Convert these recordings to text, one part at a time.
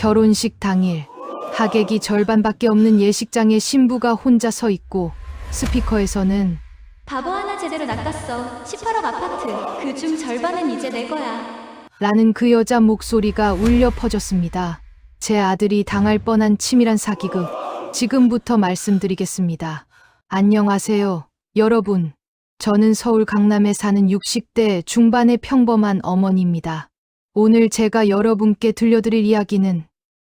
결혼식 당일 하객이 절반밖에 없는 예식장에 신부가 혼자 서 있고 스피커에서는 바보 하나 제대로 낚았어. 18억 아파트. 그중 절반은 이제 내 거야. 라는 그 여자 목소리가 울려 퍼졌습니다. 제 아들이 당할 뻔한 치밀한 사기극. 지금부터 말씀드리겠습니다. 안녕하세요, 여러분. 저는 서울 강남에 사는 60대 중반의 평범한 어머니입니다. 오늘 제가 여러분께 들려드릴 이야기는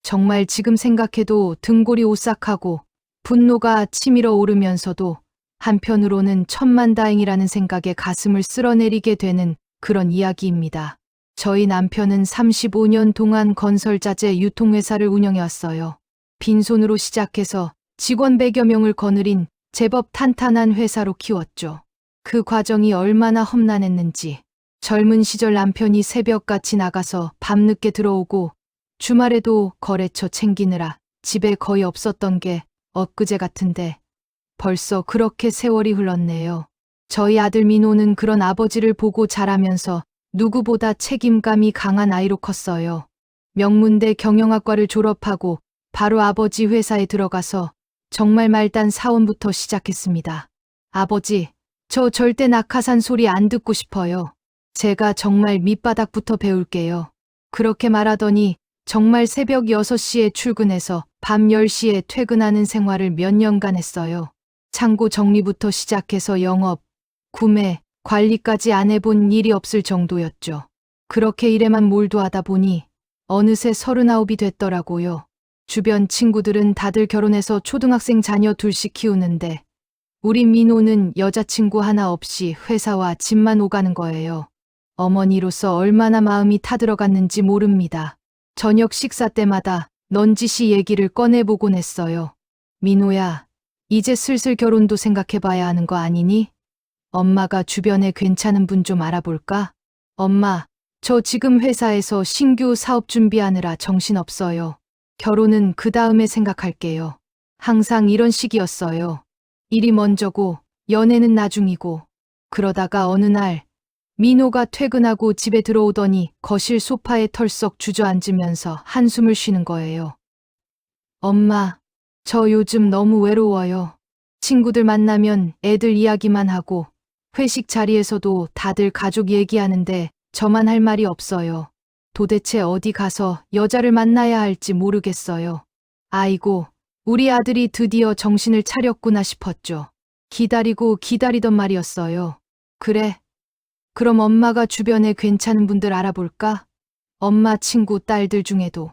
정말 지금 생각해도 등골이 오싹하고 분노가 치밀어 오르면서도 한편으로는 천만다행이라는 생각에 가슴을 쓸어내리게 되는 그런 이야기입니다. 저희 남편은 35년 동안 건설자재 유통회사를 운영해왔어요. 빈손으로 시작해서 직원 100여 명을 거느린 제법 탄탄한 회사로 키웠죠. 그 과정이 얼마나 험난했는지 젊은 시절 남편이 새벽같이 나가서 밤늦게 들어오고 주말에도 거래처 챙기느라 집에 거의 없었던 게 엊그제 같은데 벌써 그렇게 세월이 흘렀네요. 저희 아들 민호는 그런 아버지를 보고 자라면서 누구보다 책임감이 강한 아이로 컸어요. 명문대 경영학과를 졸업하고 바로 아버지 회사에 들어가서 정말 말단 사원부터 시작했습니다. 아버지, 저 절대 낙하산 소리 안 듣고 싶어요. 제가 정말 밑바닥부터 배울게요. 그렇게 말하더니 정말 새벽 6시에 출근해서 밤 10시에 퇴근하는 생활을 몇 년간 했어요. 창고 정리부터 시작해서 영업, 구매, 관리까지 안 해본 일이 없을 정도였죠. 그렇게 일에만 몰두하다 보니 어느새 39이 됐더라고요. 주변 친구들은 다들 결혼해서 초등학생 자녀 둘씩 키우는데 우리 민호는 여자친구 하나 없이 회사와 집만 오가는 거예요. 어머니로서 얼마나 마음이 타들어갔는지 모릅니다. 저녁 식사 때마다 넌지시 얘기를 꺼내보곤 했어요. 민호야, 이제 슬슬 결혼도 생각해봐야 하는 거 아니니? 엄마가 주변에 괜찮은 분 좀 알아볼까? 엄마, 저 지금 회사에서 신규 사업 준비하느라 정신없어요. 결혼은 그 다음에 생각할게요. 항상 이런 식이었어요. 일이 먼저고 연애는 나중이고. 그러다가 어느 날 민호가 퇴근하고 집에 들어오더니 거실 소파에 털썩 주저앉으면서 한숨을 쉬는 거예요. 엄마, 저 요즘 너무 외로워요. 친구들 만나면 애들 이야기만 하고 회식 자리에서도 다들 가족 얘기하는데 저만 할 말이 없어요. 도대체 어디 가서 여자를 만나야 할지 모르겠어요. 아이고, 우리 아들이 드디어 정신을 차렸구나 싶었죠. 기다리고 기다리던 말이었어요. 그래. 그럼 엄마가 주변에 괜찮은 분들 알아볼까? 엄마 친구 딸들 중에도.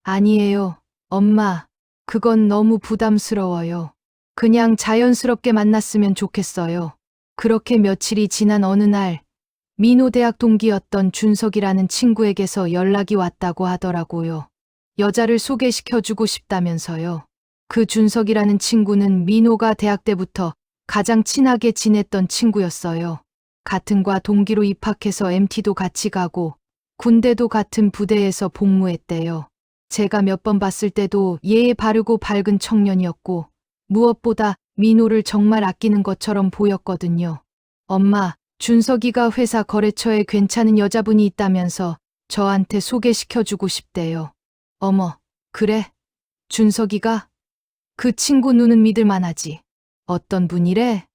아니에요, 엄마. 그건 너무 부담스러워요. 그냥 자연스럽게 만났으면 좋겠어요. 그렇게 며칠이 지난 어느 날 민호 대학 동기였던 준석이라는 친구에게서 연락이 왔다고 하더라고요. 여자를 소개시켜주고 싶다면서요. 그 준석이라는 친구는 민호가 대학 때부터 가장 친하게 지냈던 친구였어요. 같은 과 동기로 입학해서 MT도 같이 가고 군대도 같은 부대에서 복무했대요. 제가 몇 번 봤을 때도 예의 바르고 밝은 청년이었고 무엇보다 민호를 정말 아끼는 것처럼 보였거든요. 엄마, 준석이가 회사 거래처에 괜찮은 여자분이 있다면서 저한테 소개시켜주고 싶대요. 어머, 그래? 준석이가? 그 친구 눈은 믿을만하지. 어떤 분이래?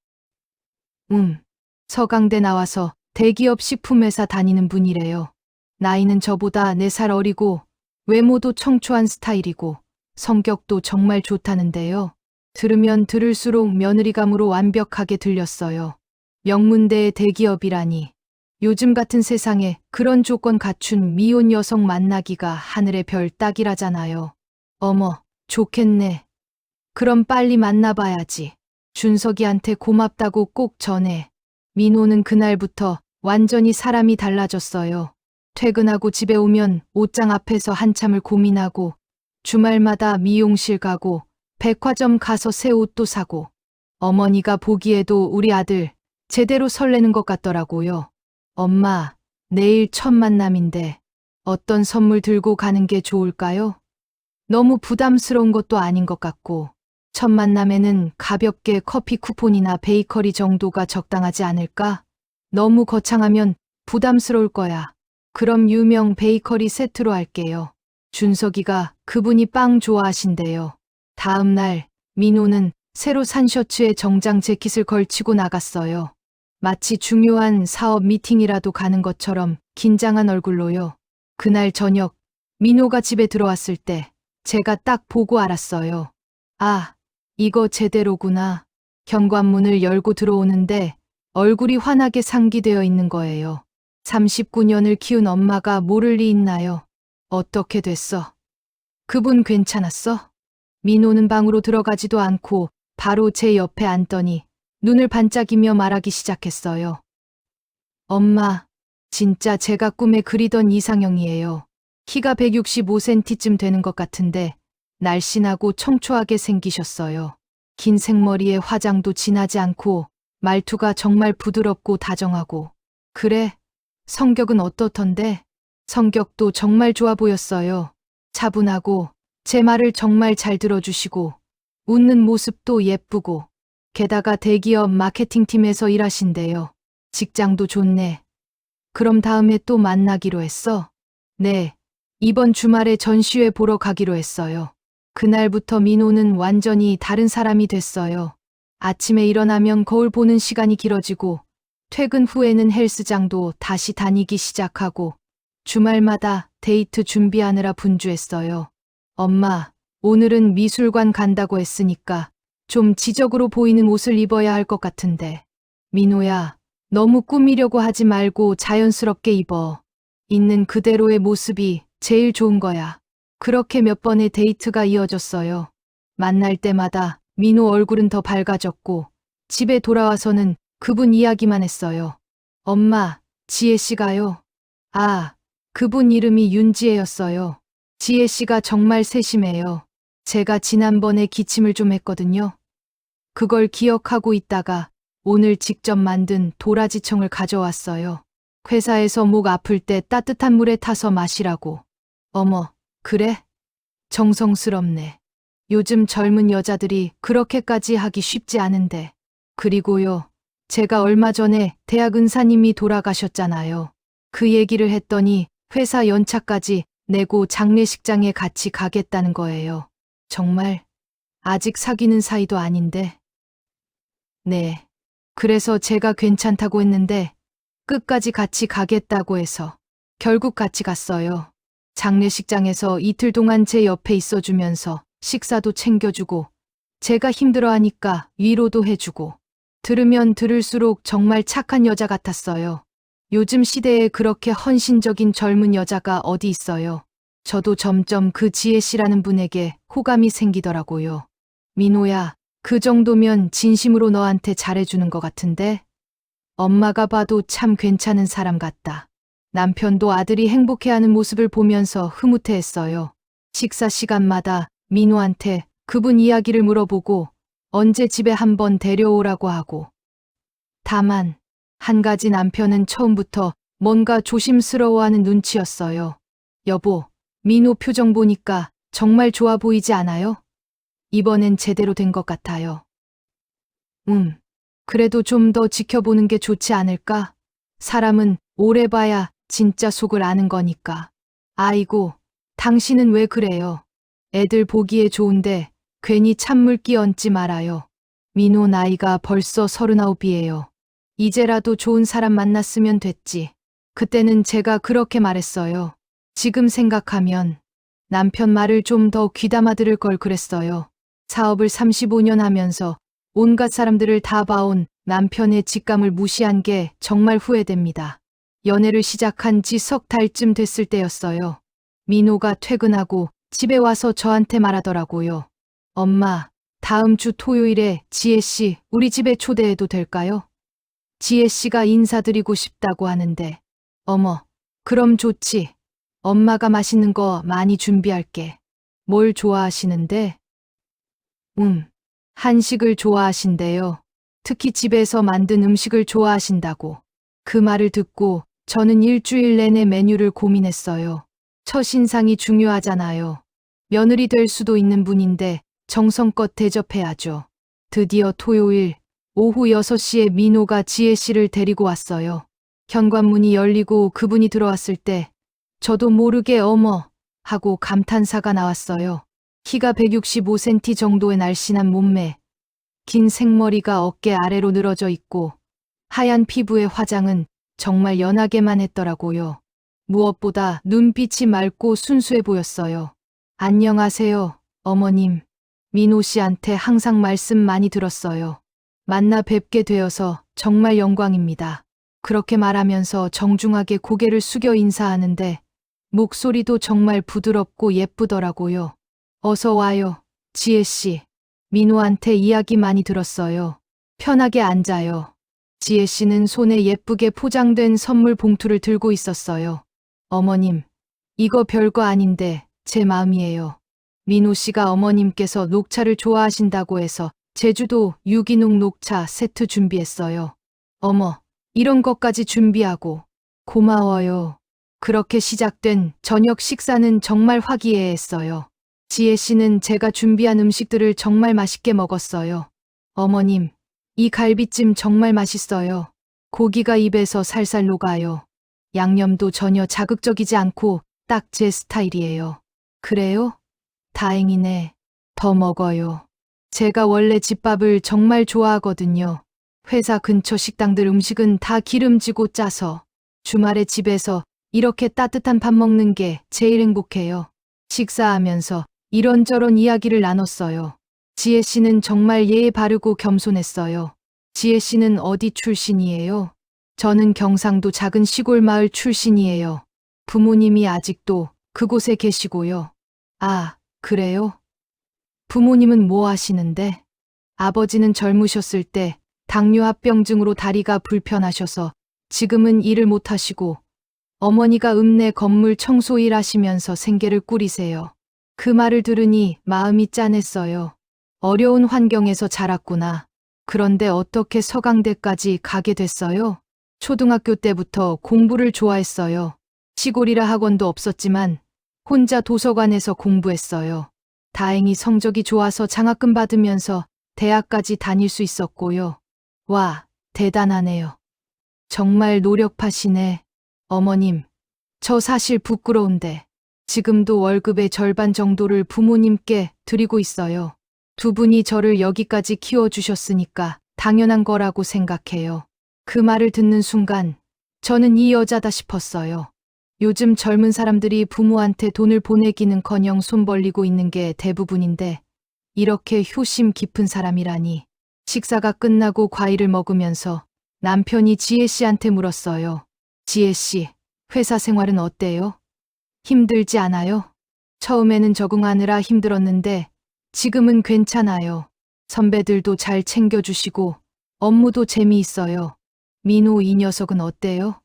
서강대 나와서 대기업 식품회사 다니는 분이래요. 나이는 저보다 4살 어리고 외모도 청초한 스타일이고 성격도 정말 좋다는데요. 들으면 들을수록 며느리감으로 완벽하게 들렸어요. 명문대의 대기업이라니. 요즘 같은 세상에 그런 조건 갖춘 미혼 여성 만나기가 하늘의 별 따기라잖아요. 어머, 좋겠네. 그럼 빨리 만나봐야지. 준석이한테 고맙다고 꼭 전해. 민호는 그날부터 완전히 사람이 달라졌어요. 퇴근하고 집에 오면 옷장 앞에서 한참을 고민하고 주말마다 미용실 가고 백화점 가서 새 옷도 사고 어머니가 보기에도 우리 아들 제대로 설레는 것 같더라고요. 엄마, 내일 첫 만남인데 어떤 선물 들고 가는 게 좋을까요? 너무 부담스러운 것도 아닌 것 같고 첫 만남에는 가볍게 커피 쿠폰이나 베이커리 정도가 적당하지 않을까? 너무 거창하면 부담스러울 거야. 그럼 유명 베이커리 세트로 할게요. 준석이가 그분이 빵 좋아하신대요. 다음 날 민호는 새로 산 셔츠에 정장 재킷을 걸치고 나갔어요. 마치 중요한 사업 미팅이라도 가는 것처럼 긴장한 얼굴로요. 그날 저녁 민호가 집에 들어왔을 때 제가 딱 보고 알았어요. 아, 이거 제대로구나. 현관문을 열고 들어오는데 얼굴이 환하게 상기되어 있는 거예요. 39년을 키운 엄마가 모를 리 있나요? 어떻게 됐어? 그분 괜찮았어? 민호는 방으로 들어가지도 않고 바로 제 옆에 앉더니 눈을 반짝이며 말하기 시작했어요. 엄마, 진짜 제가 꿈에 그리던 이상형이에요. 키가 165cm쯤 되는 것 같은데 날씬하고 청초하게 생기셨어요. 긴 생머리에 화장도 진하지 않고 말투가 정말 부드럽고 다정하고. 그래, 성격은 어떻던데? 성격도 정말 좋아 보였어요. 차분하고 제 말을 정말 잘 들어주시고 웃는 모습도 예쁘고 게다가 대기업 마케팅팀에서 일하신대요. 직장도 좋네. 그럼 다음에 또 만나기로 했어? 네, 이번 주말에 전시회 보러 가기로 했어요. 그날부터 민호는 완전히 다른 사람이 됐어요. 아침에 일어나면 거울 보는 시간이 길어지고 퇴근 후에는 헬스장도 다시 다니기 시작하고 주말마다 데이트 준비하느라 분주했어요. 엄마, 오늘은 미술관 간다고 했으니까 좀 지적으로 보이는 옷을 입어야 할 것 같은데. 민호야, 너무 꾸미려고 하지 말고 자연스럽게 입어. 있는 그대로의 모습이 제일 좋은 거야. 그렇게 몇 번의 데이트가 이어졌어요. 만날 때마다 민호 얼굴은 더 밝아졌고 집에 돌아와서는 그분 이야기만 했어요. 엄마, 지혜 씨가요? 아, 그분 이름이 윤지혜였어요. 지혜 씨가 정말 세심해요. 제가 지난번에 기침을 좀 했거든요. 그걸 기억하고 있다가 오늘 직접 만든 도라지청을 가져왔어요. 회사에서 목 아플 때 따뜻한 물에 타서 마시라고. 어머, 그래? 정성스럽네. 요즘 젊은 여자들이 그렇게까지 하기 쉽지 않은데. 그리고요, 제가 얼마 전에 대학 은사님이 돌아가셨잖아요. 그 얘기를 했더니 회사 연차까지 내고 장례식장에 같이 가겠다는 거예요. 정말 아직 사귀는 사이도 아닌데. 네. 그래서 제가 괜찮다고 했는데 끝까지 같이 가겠다고 해서 결국 같이 갔어요. 장례식장에서 이틀 동안 제 옆에 있어주면서 식사도 챙겨주고 제가 힘들어하니까 위로도 해주고 들으면 들을수록 정말 착한 여자 같았어요. 요즘 시대에 그렇게 헌신적인 젊은 여자가 어디 있어요. 저도 점점 그 지혜 씨라는 분에게 호감이 생기더라고요. 민호야, 그 정도면 진심으로 너한테 잘해주는 것 같은데? 엄마가 봐도 참 괜찮은 사람 같다. 남편도 아들이 행복해하는 모습을 보면서 흐뭇해했어요. 식사 시간마다 민호한테 그분 이야기를 물어보고 언제 집에 한번 데려오라고 하고. 다만 한 가지 남편은 처음부터 뭔가 조심스러워하는 눈치였어요. 여보, 민호 표정 보니까 정말 좋아 보이지 않아요? 이번엔 제대로 된 것 같아요. 그래도 좀 더 지켜보는 게 좋지 않을까? 사람은 오래 봐야 진짜 속을 아는 거니까. 아이고, 당신은 왜 그래요? 애들 보기에 좋은데 괜히 찬물 끼얹지 말아요. 민호 나이가 벌써 39이에요. 이제라도 좋은 사람 만났으면 됐지. 그때는 제가 그렇게 말했어요. 지금 생각하면 남편 말을 좀 더 귀담아 들을 걸 그랬어요. 사업을 35년 하면서 온갖 사람들을 다 봐온 남편의 직감을 무시한 게 정말 후회됩니다. 연애를 시작한 지 석 달쯤 됐을 때였어요. 민호가 퇴근하고 집에 와서 저한테 말하더라고요. 엄마, 다음 주 토요일에 지혜 씨 우리 집에 초대해도 될까요? 지혜 씨가 인사드리고 싶다고 하는데. 어머, 그럼 좋지. 엄마가 맛있는 거 많이 준비할게. 뭘 좋아하시는데? 한식을 좋아하신대요. 특히 집에서 만든 음식을 좋아하신다고. 그 말을 듣고 저는 일주일 내내 메뉴를 고민했어요. 첫 인상이 중요하잖아요. 며느리 될 수도 있는 분인데 정성껏 대접해야죠. 드디어 토요일 오후 6시에 민호가 지혜 씨를 데리고 왔어요. 현관문이 열리고 그분이 들어왔을 때 저도 모르게 어머, 하고 감탄사가 나왔어요. 키가 165cm 정도의 날씬한 몸매, 긴 생머리가 어깨 아래로 늘어져 있고 하얀 피부의 화장은 정말 연하게만 했더라고요. 무엇보다 눈빛이 맑고 순수해 보였어요. 안녕하세요, 어머님. 민호 씨한테 항상 말씀 많이 들었어요. 만나 뵙게 되어서 정말 영광입니다. 그렇게 말하면서 정중하게 고개를 숙여 인사하는데 목소리도 정말 부드럽고 예쁘더라고요. 어서 와요, 지혜 씨. 민호한테 이야기 많이 들었어요. 편하게 앉아요. 지혜 씨는 손에 예쁘게 포장된 선물 봉투를 들고 있었어요. 어머님, 이거 별거 아닌데 제 마음이에요. 민호 씨가 어머님께서 녹차를 좋아하신다고 해서 제주도 유기농 녹차 세트 준비했어요. 어머, 이런 것까지 준비하고 고마워요. 그렇게 시작된 저녁 식사는 정말 화기애애했어요. 지혜 씨는 제가 준비한 음식들을 정말 맛있게 먹었어요. 어머님, 이 갈비찜 정말 맛있어요. 고기가 입에서 살살 녹아요. 양념도 전혀 자극적이지 않고 딱 제 스타일이에요. 그래요? 다행이네. 더 먹어요. 제가 원래 집밥을 정말 좋아하거든요. 회사 근처 식당들 음식은 다 기름지고 짜서 주말에 집에서 이렇게 따뜻한 밥 먹는 게 제일 행복해요. 식사하면서 이런저런 이야기를 나눴어요. 지혜 씨는 정말 예의 바르고 겸손했어요. 지혜 씨는 어디 출신이에요? 저는 경상도 작은 시골 마을 출신이에요. 부모님이 아직도 그곳에 계시고요. 아, 그래요? 부모님은 뭐 하시는데? 아버지는 젊으셨을 때 당뇨합병증으로 다리가 불편하셔서 지금은 일을 못 하시고 어머니가 읍내 건물 청소 일 하시면서 생계를 꾸리세요. 그 말을 들으니 마음이 짠했어요. 어려운 환경에서 자랐구나. 그런데 어떻게 서강대까지 가게 됐어요? 초등학교 때부터 공부를 좋아했어요. 시골이라 학원도 없었지만 혼자 도서관에서 공부했어요. 다행히 성적이 좋아서 장학금 받으면서 대학까지 다닐 수 있었고요. 와, 대단하네요. 정말 노력하시네. 어머님, 저 사실 부끄러운데 지금도 월급의 절반 정도를 부모님께 드리고 있어요. 두 분이 저를 여기까지 키워주셨으니까 당연한 거라고 생각해요. 그 말을 듣는 순간 저는 이 여자다 싶었어요. 요즘 젊은 사람들이 부모한테 돈을 보내기는커녕 손 벌리고 있는 게 대부분인데 이렇게 효심 깊은 사람이라니. 식사가 끝나고 과일을 먹으면서 남편이 지혜 씨한테 물었어요. 지혜 씨, 회사 생활은 어때요? 힘들지 않아요? 처음에는 적응하느라 힘들었는데 지금은 괜찮아요. 선배들도 잘 챙겨주시고 업무도 재미있어요. 민호 이 녀석은 어때요?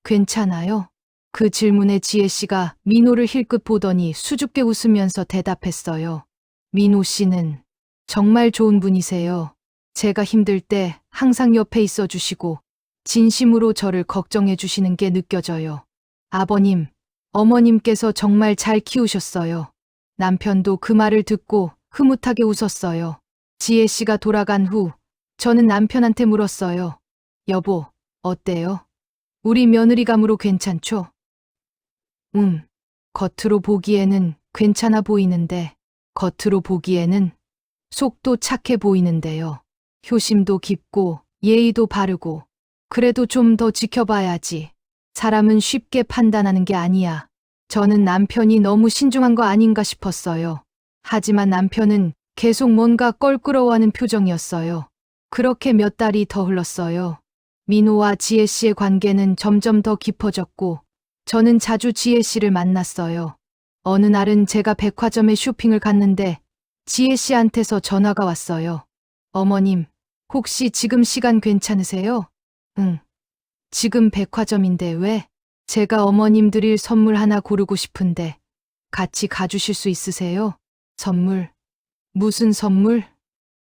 괜찮아요? 그 질문에 지혜 씨가 민호를 힐끗 보더니 수줍게 웃으면서 대답했어요. 민호 씨는 정말 좋은 분이세요. 제가 힘들 때 항상 옆에 있어 주시고 진심으로 저를 걱정해 주시는 게 느껴져요. 아버님, 어머님께서 정말 잘 키우셨어요. 남편도 그 말을 듣고 흐뭇하게 웃었어요. 지혜 씨가 돌아간 후 저는 남편한테 물었어요. 여보, 어때요? 우리 며느리감으로 괜찮죠? 겉으로 보기에는 괜찮아 보이는데 겉으로 보기에는 속도 착해 보이는데요. 효심도 깊고 예의도 바르고 그래도 좀 더 지켜봐야지. 사람은 쉽게 판단하는 게 아니야. 저는 남편이 너무 신중한 거 아닌가 싶었어요. 하지만 남편은 계속 뭔가 껄끄러워하는 표정이었어요. 그렇게 몇 달이 더 흘렀어요. 민호와 지혜 씨의 관계는 점점 더 깊어졌고 저는 자주 지혜 씨를 만났어요. 어느 날은 제가 백화점에 쇼핑을 갔는데 지혜 씨한테서 전화가 왔어요. 어머님, 혹시 지금 시간 괜찮으세요? 응. 지금 백화점인데 왜? 제가 어머님 드릴 선물 하나 고르고 싶은데 같이 가주실 수 있으세요? 선물? 무슨 선물?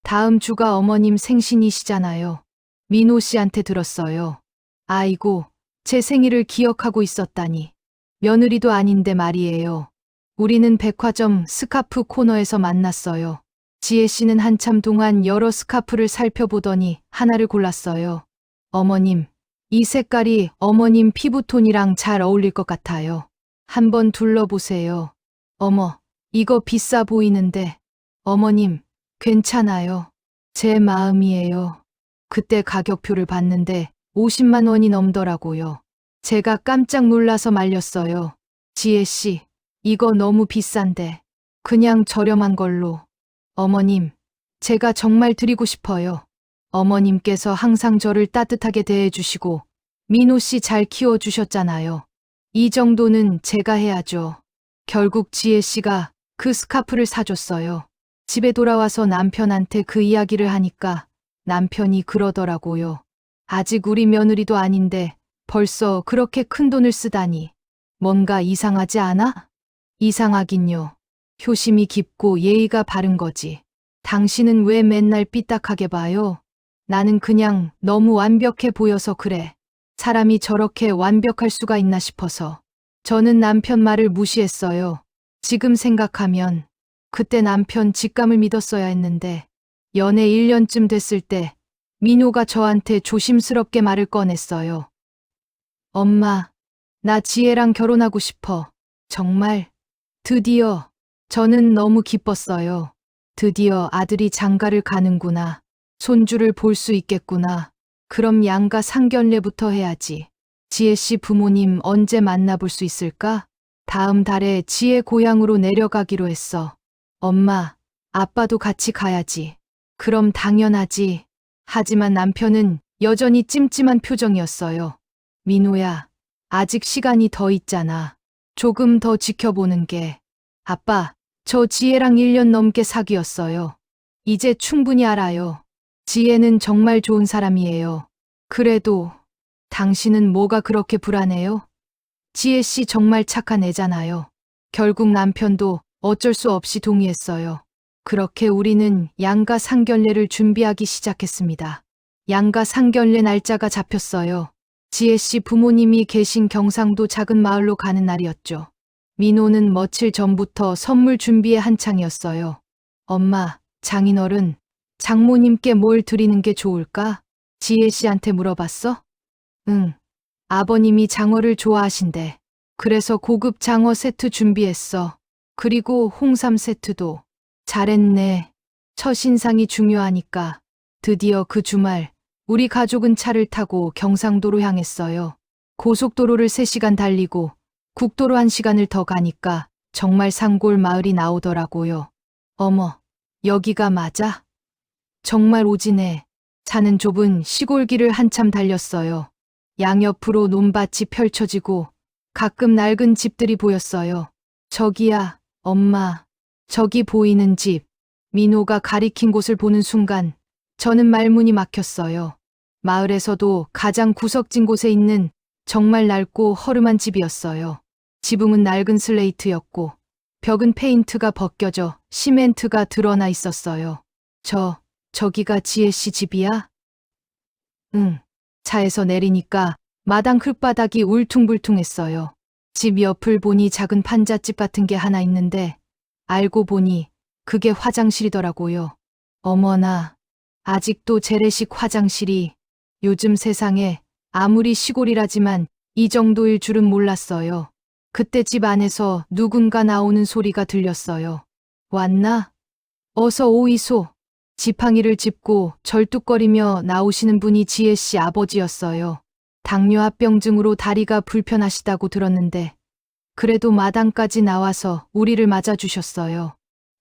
다음 주가 어머님 생신이시잖아요. 민호 씨한테 들었어요. 아이고, 제 생일을 기억하고 있었다니. 며느리도 아닌데 말이에요. 우리는 백화점 스카프 코너에서 만났어요. 지혜 씨는 한참 동안 여러 스카프를 살펴보더니 하나를 골랐어요. 어머님, 이 색깔이 어머님 피부톤이랑 잘 어울릴 것 같아요. 한번 둘러보세요. 어머, 이거 비싸 보이는데. 어머님, 괜찮아요. 제 마음이에요. 그때 가격표를 봤는데 50만 원이 넘더라고요. 제가 깜짝 놀라서 말렸어요. 지혜 씨, 이거 너무 비싼데. 그냥 저렴한 걸로. 어머님, 제가 정말 드리고 싶어요. 어머님께서 항상 저를 따뜻하게 대해주시고 민호 씨 잘 키워주셨잖아요. 이 정도는 제가 해야죠. 결국 지혜 씨가 그 스카프를 사줬어요. 집에 돌아와서 남편한테 그 이야기를 하니까 남편이 그러더라고요. 아직 우리 며느리도 아닌데 벌써 그렇게 큰 돈을 쓰다니. 뭔가 이상하지 않아? 이상하긴요. 효심이 깊고 예의가 바른 거지. 당신은 왜 맨날 삐딱하게 봐요? 나는 그냥 너무 완벽해 보여서 그래. 사람이 저렇게 완벽할 수가 있나 싶어서. 저는 남편 말을 무시했어요. 지금 생각하면 그때 남편 직감을 믿었어야 했는데 연애 1년쯤 됐을 때 민호가 저한테 조심스럽게 말을 꺼냈어요. 엄마, 나 지혜랑 결혼하고 싶어. 정말. 드디어. 저는 너무 기뻤어요. 드디어 아들이 장가를 가는구나. 손주를 볼 수 있겠구나. 그럼 양가 상견례부터 해야지. 지혜 씨 부모님 언제 만나볼 수 있을까? 다음 달에 지혜 고향으로 내려가기로 했어. 엄마, 아빠도 같이 가야지. 그럼 당연하지. 하지만 남편은 여전히 찜찜한 표정이었어요. 민호야, 아직 시간이 더 있잖아. 조금 더 지켜보는 게. 아빠, 저 지혜랑 1년 넘게 사귀었어요. 이제 충분히 알아요. 지혜는 정말 좋은 사람이에요. 그래도 당신은 뭐가 그렇게 불안해요? 지혜 씨 정말 착한 애잖아요. 결국 남편도 어쩔 수 없이 동의했어요. 그렇게 우리는 양가 상견례를 준비하기 시작했습니다. 양가 상견례 날짜가 잡혔어요. 지혜 씨 부모님이 계신 경상도 작은 마을로 가는 날이었죠. 민호는 며칠 전부터 선물 준비에 한창이었어요. 엄마, 장인어른, 장모님께 뭘 드리는 게 좋을까? 지혜 씨한테 물어봤어? 응. 아버님이 장어를 좋아하신대. 그래서 고급 장어 세트 준비했어. 그리고 홍삼 세트도. 잘했네. 첫 인상이 중요하니까. 드디어 그 주말, 우리 가족은 차를 타고 경상도로 향했어요. 고속도로를 3시간 달리고 국도로 1시간을 더 가니까 정말 산골 마을이 나오더라고요. 어머, 여기가 맞아? 정말 오지네. 차는 좁은 시골길을 한참 달렸어요. 양옆으로 논밭이 펼쳐지고 가끔 낡은 집들이 보였어요. 저기야, 엄마. 저기 보이는 집. 민호가 가리킨 곳을 보는 순간 저는 말문이 막혔어요. 마을에서도 가장 구석진 곳에 있는 정말 낡고 허름한 집이었어요. 지붕은 낡은 슬레이트였고 벽은 페인트가 벗겨져 시멘트가 드러나 있었어요. 저기가 지혜 씨 집이야? 응. 차에서 내리니까 마당 흙바닥이 울퉁불퉁했어요. 집 옆을 보니 작은 판잣집 같은 게 하나 있는데 알고 보니 그게 화장실이더라고요. 어머나, 아직도 재래식 화장실이. 요즘 세상에 아무리 시골이라지만 이 정도일 줄은 몰랐어요. 그때 집 안에서 누군가 나오는 소리가 들렸어요. 왔나? 어서 오이소. 지팡이를 짚고 절뚝거리며 나오시는 분이 지혜 씨 아버지였어요. 당뇨합병증으로 다리가 불편하시다고 들었는데 그래도 마당까지 나와서 우리를 맞아주셨어요.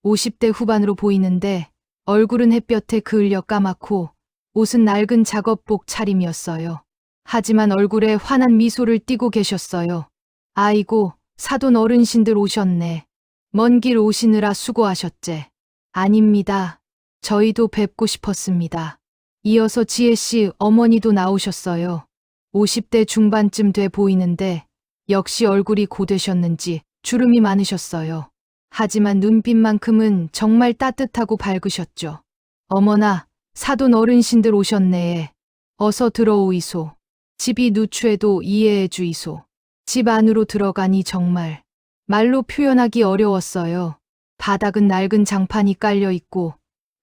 50대 후반으로 보이는데 얼굴은 햇볕에 그을려 까맣고 옷은 낡은 작업복 차림이었어요. 하지만 얼굴에 환한 미소를 띠고 계셨어요. 아이고, 사돈 어른신들 오셨네. 먼 길 오시느라 수고하셨제. 아닙니다. 저희도 뵙고 싶었습니다. 이어서 지혜 씨 어머니도 나오셨어요. 50대 중반쯤 돼 보이는데 역시 얼굴이 고되셨는지 주름이 많으셨어요. 하지만 눈빛만큼은 정말 따뜻하고 밝으셨죠. 어머나, 사돈 어른신들 오셨네. 어서 들어오이소. 집이 누추해도 이해해 주이소. 집 안으로 들어가니 정말 말로 표현하기 어려웠어요. 바닥은 낡은 장판이 깔려 있고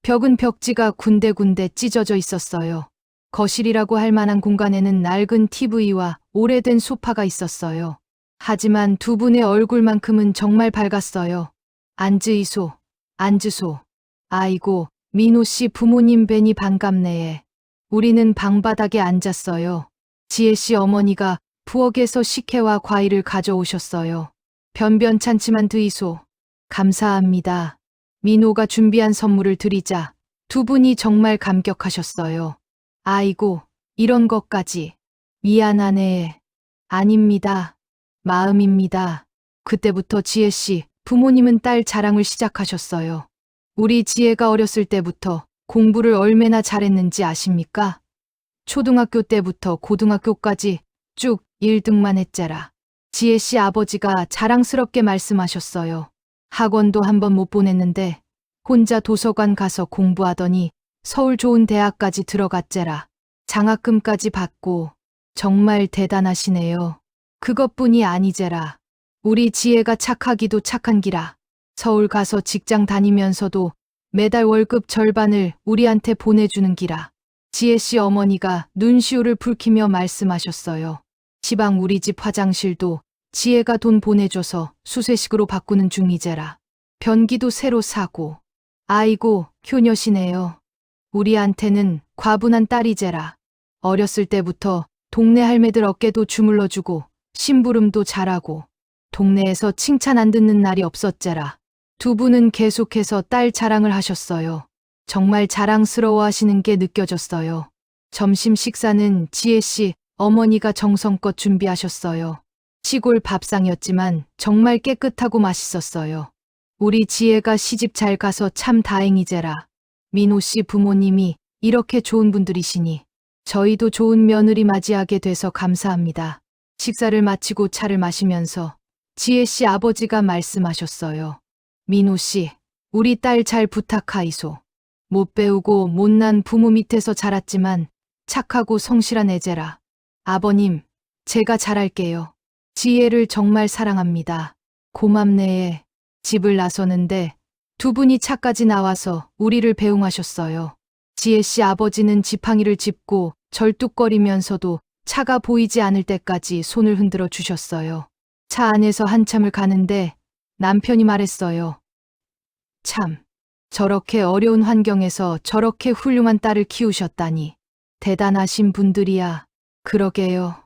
벽은 벽지가 군데군데 찢어져 있었어요. 거실이라고 할 만한 공간에는 낡은 TV와 오래된 소파가 있었어요. 하지만 두 분의 얼굴만큼은 정말 밝았어요. 앉으이소, 앉으소. 아이고, 민호 씨 부모님 뵈니 반갑네에. 우리는 방바닥에 앉았어요. 지혜 씨 어머니가 부엌에서 식혜와 과일을 가져오셨어요. 변변찮지만 드이소. 감사합니다. 민호가 준비한 선물을 드리자 두 분이 정말 감격하셨어요. 아이고, 이런 것까지. 미안하네. 아닙니다. 마음입니다. 그때부터 지혜 씨 부모님은 딸 자랑을 시작하셨어요. 우리 지혜가 어렸을 때부터 공부를 얼마나 잘했는지 아십니까? 초등학교 때부터 고등학교까지 쭉 1등만 했자라. 지혜 씨 아버지가 자랑스럽게 말씀하셨어요. 학원도 한 번 못 보냈는데 혼자 도서관 가서 공부하더니 서울 좋은 대학까지 들어갔자라. 장학금까지 받고 정말 대단하시네요. 그것뿐이 아니제라. 우리 지혜가 착하기도 착한 기라. 서울 가서 직장 다니면서도 매달 월급 절반을 우리한테 보내주는 기라. 지혜 씨 어머니가 눈시울을 붉히며 말씀하셨어요. 시방 우리 집 화장실도 지혜가 돈 보내줘서 수세식으로 바꾸는 중이제라. 변기도 새로 사고. 아이고, 효녀시네요. 우리한테는 과분한 딸이제라. 어렸을 때부터 동네 할매들 어깨도 주물러주고 심부름도 잘하고 동네에서 칭찬 안 듣는 날이 없었제라. 두 분은 계속해서 딸 자랑을 하셨어요. 정말 자랑스러워 하시는 게 느껴졌어요. 점심 식사는 지혜 씨 어머니가 정성껏 준비하셨어요. 시골 밥상이었지만 정말 깨끗하고 맛있었어요. 우리 지혜가 시집 잘 가서 참 다행이제라. 민호 씨 부모님이 이렇게 좋은 분들이시니 저희도 좋은 며느리 맞이하게 돼서 감사합니다. 식사를 마치고 차를 마시면서 지혜 씨 아버지가 말씀하셨어요. 민호 씨, 우리 딸 잘 부탁하이소. 못 배우고 못난 부모 밑에서 자랐지만 착하고 성실한 애제라. 아버님, 제가 잘할게요. 지혜를 정말 사랑합니다. 고맙네에. 집을 나서는데 두 분이 차까지 나와서 우리를 배웅하셨어요. 지혜 씨 아버지는 지팡이를 짚고 절뚝거리면서도 차가 보이지 않을 때까지 손을 흔들어 주셨어요. 차 안에서 한참을 가는데 남편이 말했어요. 참, 저렇게 어려운 환경에서 저렇게 훌륭한 딸을 키우셨다니. 대단하신 분들이야. 그러게요.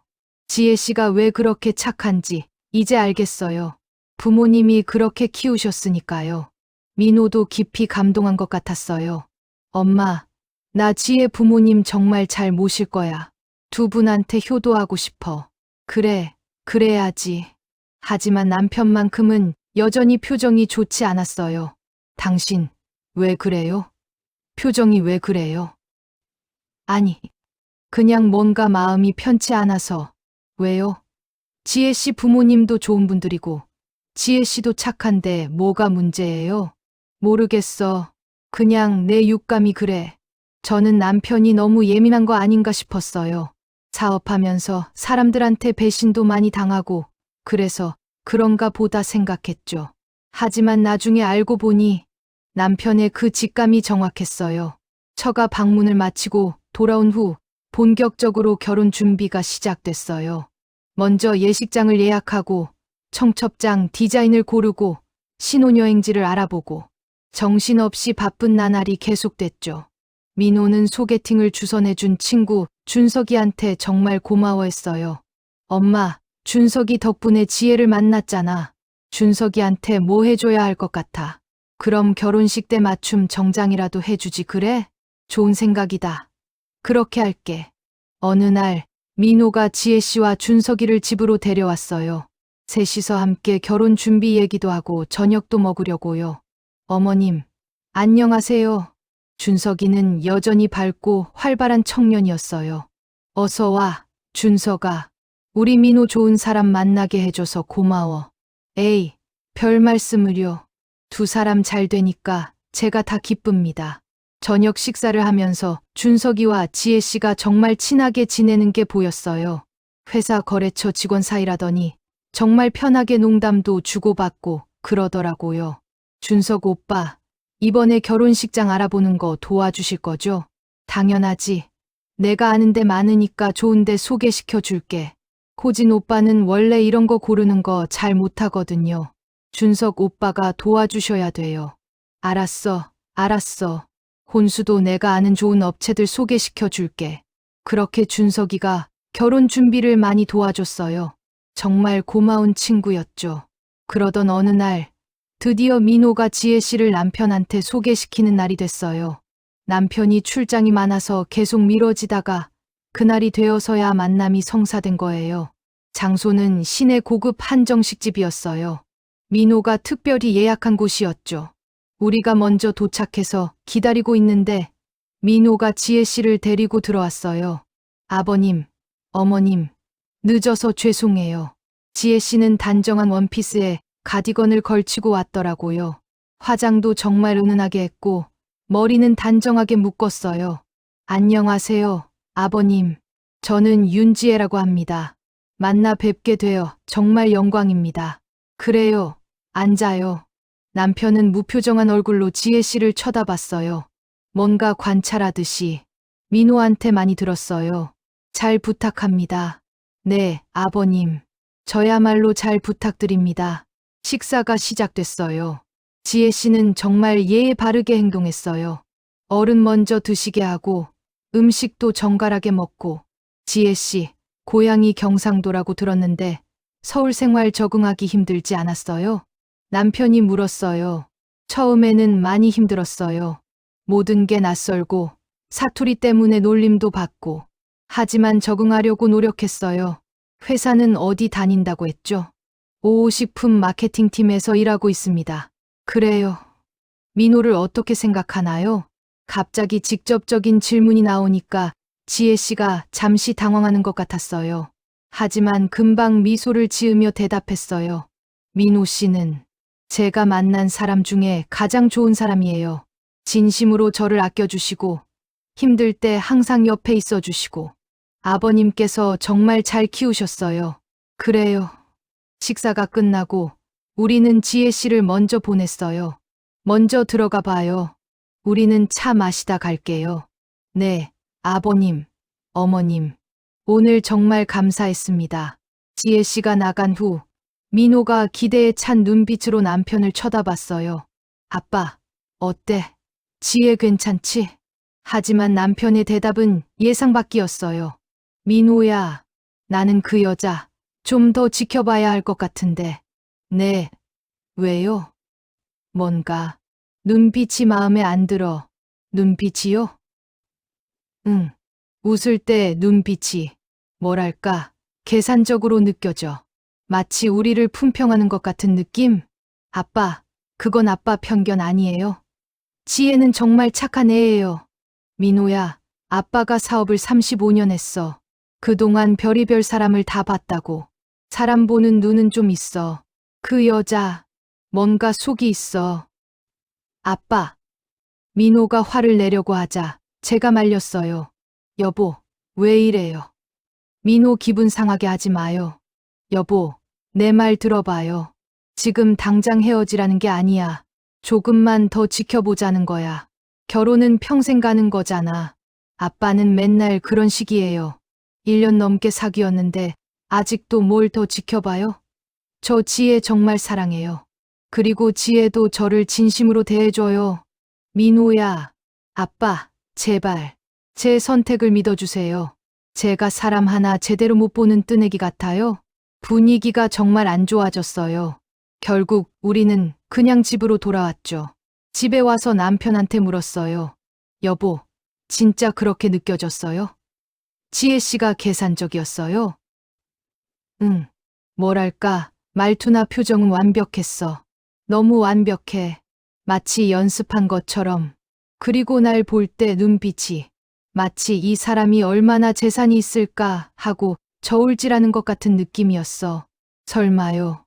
지혜 씨가 왜 그렇게 착한지 이제 알겠어요. 부모님이 그렇게 키우셨으니까요. 민호도 깊이 감동한 것 같았어요. 엄마, 나 지혜 부모님 정말 잘 모실 거야. 두 분한테 효도하고 싶어. 그래, 그래야지. 하지만 남편만큼은 여전히 표정이 좋지 않았어요. 당신, 왜 그래요? 표정이 왜 그래요? 아니, 그냥 뭔가 마음이 편치 않아서. 왜요? 지혜 씨 부모님도 좋은 분들이고, 지혜 씨도 착한데 뭐가 문제예요? 모르겠어. 그냥 내 육감이 그래. 저는 남편이 너무 예민한 거 아닌가 싶었어요. 사업하면서 사람들한테 배신도 많이 당하고, 그래서 그런가 보다 생각했죠. 하지만 나중에 알고 보니 남편의 그 직감이 정확했어요. 처가 방문을 마치고 돌아온 후 본격적으로 결혼 준비가 시작됐어요. 먼저 예식장을 예약하고 청첩장 디자인을 고르고 신혼여행지를 알아보고 정신없이 바쁜 나날이 계속됐죠. 민호는 소개팅을 주선해준 친구 준석이한테 정말 고마워했어요. 엄마, 준석이 덕분에 지혜를 만났잖아. 준석이한테 뭐 해줘야 할 것 같아. 그럼 결혼식 때 맞춤 정장이라도 해주지 그래? 좋은 생각이다. 그렇게 할게. 어느 날 민호가 지혜 씨와 준석이를 집으로 데려왔어요. 셋이서 함께 결혼 준비 얘기도 하고 저녁도 먹으려고요. 어머님, 안녕하세요. 준석이는 여전히 밝고 활발한 청년이었어요. 어서 와, 준석아. 우리 민호 좋은 사람 만나게 해줘서 고마워. 에이, 별 말씀을요. 두 사람 잘 되니까 제가 다 기쁩니다. 저녁 식사를 하면서 준석이와 지혜 씨가 정말 친하게 지내는 게 보였어요. 회사 거래처 직원 사이라더니 정말 편하게 농담도 주고받고 그러더라고요. 준석 오빠, 이번에 결혼식장 알아보는 거 도와주실 거죠? 당연하지. 내가 아는 데 많으니까 좋은 데 소개시켜 줄게. 호진 오빠는 원래 이런 거 고르는 거 잘 못하거든요. 준석 오빠가 도와주셔야 돼요. 알았어. 혼수도 내가 아는 좋은 업체들 소개시켜 줄게. 그렇게 준석이가 결혼 준비를 많이 도와줬어요. 정말 고마운 친구였죠. 그러던 어느 날, 드디어 민호가 지혜 씨를 남편한테 소개시키는 날이 됐어요. 남편이 출장이 많아서 계속 미뤄지다가 그날이 되어서야 만남이 성사된 거예요. 장소는 시내 고급 한정식집이었어요. 민호가 특별히 예약한 곳이었죠. 우리가 먼저 도착해서 기다리고 있는데 민호가 지혜 씨를 데리고 들어왔어요. 아버님, 어머님, 늦어서 죄송해요. 지혜 씨는 단정한 원피스에 가디건을 걸치고 왔더라고요. 화장도 정말 은은하게 했고 머리는 단정하게 묶었어요. 안녕하세요, 아버님. 저는 윤지혜라고 합니다. 만나 뵙게 되어 정말 영광입니다. 그래요, 앉아요. 남편은 무표정한 얼굴로 지혜 씨를 쳐다봤어요. 뭔가 관찰하듯이. 민호한테 많이 들었어요. 잘 부탁합니다. 네, 아버님. 저야말로 잘 부탁드립니다. 식사가 시작됐어요. 지혜 씨는 정말 예의 바르게 행동했어요. 어른 먼저 드시게 하고 음식도 정갈하게 먹고. 지혜 씨, 고향이 경상도라고 들었는데 서울 생활 적응하기 힘들지 않았어요? 남편이 물었어요. 처음에는 많이 힘들었어요. 모든 게 낯설고 사투리 때문에 놀림도 받고. 하지만 적응하려고 노력했어요. 회사는 어디 다닌다고 했죠? 오호식품 마케팅팀에서 일하고 있습니다. 그래요. 민호를 어떻게 생각하나요? 갑자기 직접적인 질문이 나오니까 지혜 씨가 잠시 당황하는 것 같았어요. 하지만 금방 미소를 지으며 대답했어요. 민호 씨는 제가 만난 사람 중에 가장 좋은 사람이에요. 진심으로 저를 아껴주시고 힘들 때 항상 옆에 있어주시고 아버님께서 정말 잘 키우셨어요. 그래요. 식사가 끝나고 우리는 지혜 씨를 먼저 보냈어요. 먼저 들어가 봐요. 우리는 차 마시다 갈게요. 네, 아버님, 어머님. 오늘 정말 감사했습니다. 지혜 씨가 나간 후 민호가 기대에 찬 눈빛으로 남편을 쳐다봤어요. 아빠, 어때? 지혜 괜찮지? 하지만 남편의 대답은 예상 밖이었어요. 민호야, 나는 그 여자 좀 더 지켜봐야 할 것 같은데. 네, 왜요? 뭔가 눈빛이 마음에 안 들어. 눈빛이요? 응, 웃을 때 눈빛이 뭐랄까 계산적으로 느껴져. 마치 우리를 품평하는 것 같은 느낌? 아빠, 그건 아빠 편견 아니에요? 지혜는 정말 착한 애예요. 민호야, 아빠가 사업을 35년 했어. 그동안 별의별 사람을 다 봤다고. 사람 보는 눈은 좀 있어. 그 여자, 뭔가 속이 있어. 아빠. 민호가 화를 내려고 하자 제가 말렸어요. 여보, 왜 이래요? 민호 기분 상하게 하지 마요. 여보, 내 말 들어봐요. 지금 당장 헤어지라는 게 아니야. 조금만 더 지켜보자는 거야. 결혼은 평생 가는 거잖아. 아빠는 맨날 그런 식이에요. 1년 넘게 사귀었는데 아직도 뭘 더 지켜봐요? 저 지혜 정말 사랑해요. 그리고 지혜도 저를 진심으로 대해줘요. 민호야, 아빠, 제발, 제 선택을 믿어주세요. 제가 사람 하나 제대로 못 보는 뜨내기 같아요. 분위기가 정말 안 좋아졌어요. 결국 우리는 그냥 집으로 돌아왔죠. 집에 와서 남편한테 물었어요. 여보, 진짜 그렇게 느껴졌어요? 지혜 씨가 계산적이었어요? 응, 뭐랄까, 말투나 표정은 완벽했어. 너무 완벽해. 마치 연습한 것처럼. 그리고 날 볼 때 눈빛이 마치 이 사람이 얼마나 재산이 있을까 하고 저울질하는 것 같은 느낌이었어. 설마요.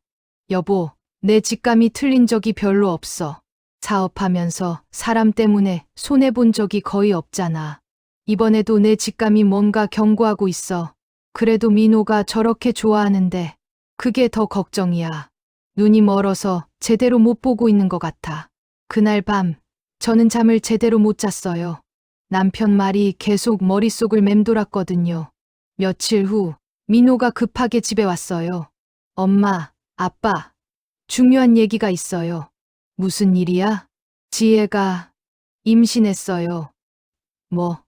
여보, 내 직감이 틀린 적이 별로 없어. 사업하면서 사람 때문에 손해본 적이 거의 없잖아. 이번에도 내 직감이 뭔가 경고하고 있어. 그래도 민호가 저렇게 좋아하는데 그게 더 걱정이야. 눈이 멀어서 제대로 못 보고 있는 것 같아. 그날 밤 저는 잠을 제대로 못 잤어요. 남편 말이 계속 머릿속을 맴돌았거든요. 며칠 후 민호가 급하게 집에 왔어요. 엄마, 아빠, 중요한 얘기가 있어요. 무슨 일이야? 지혜가 임신했어요. 뭐?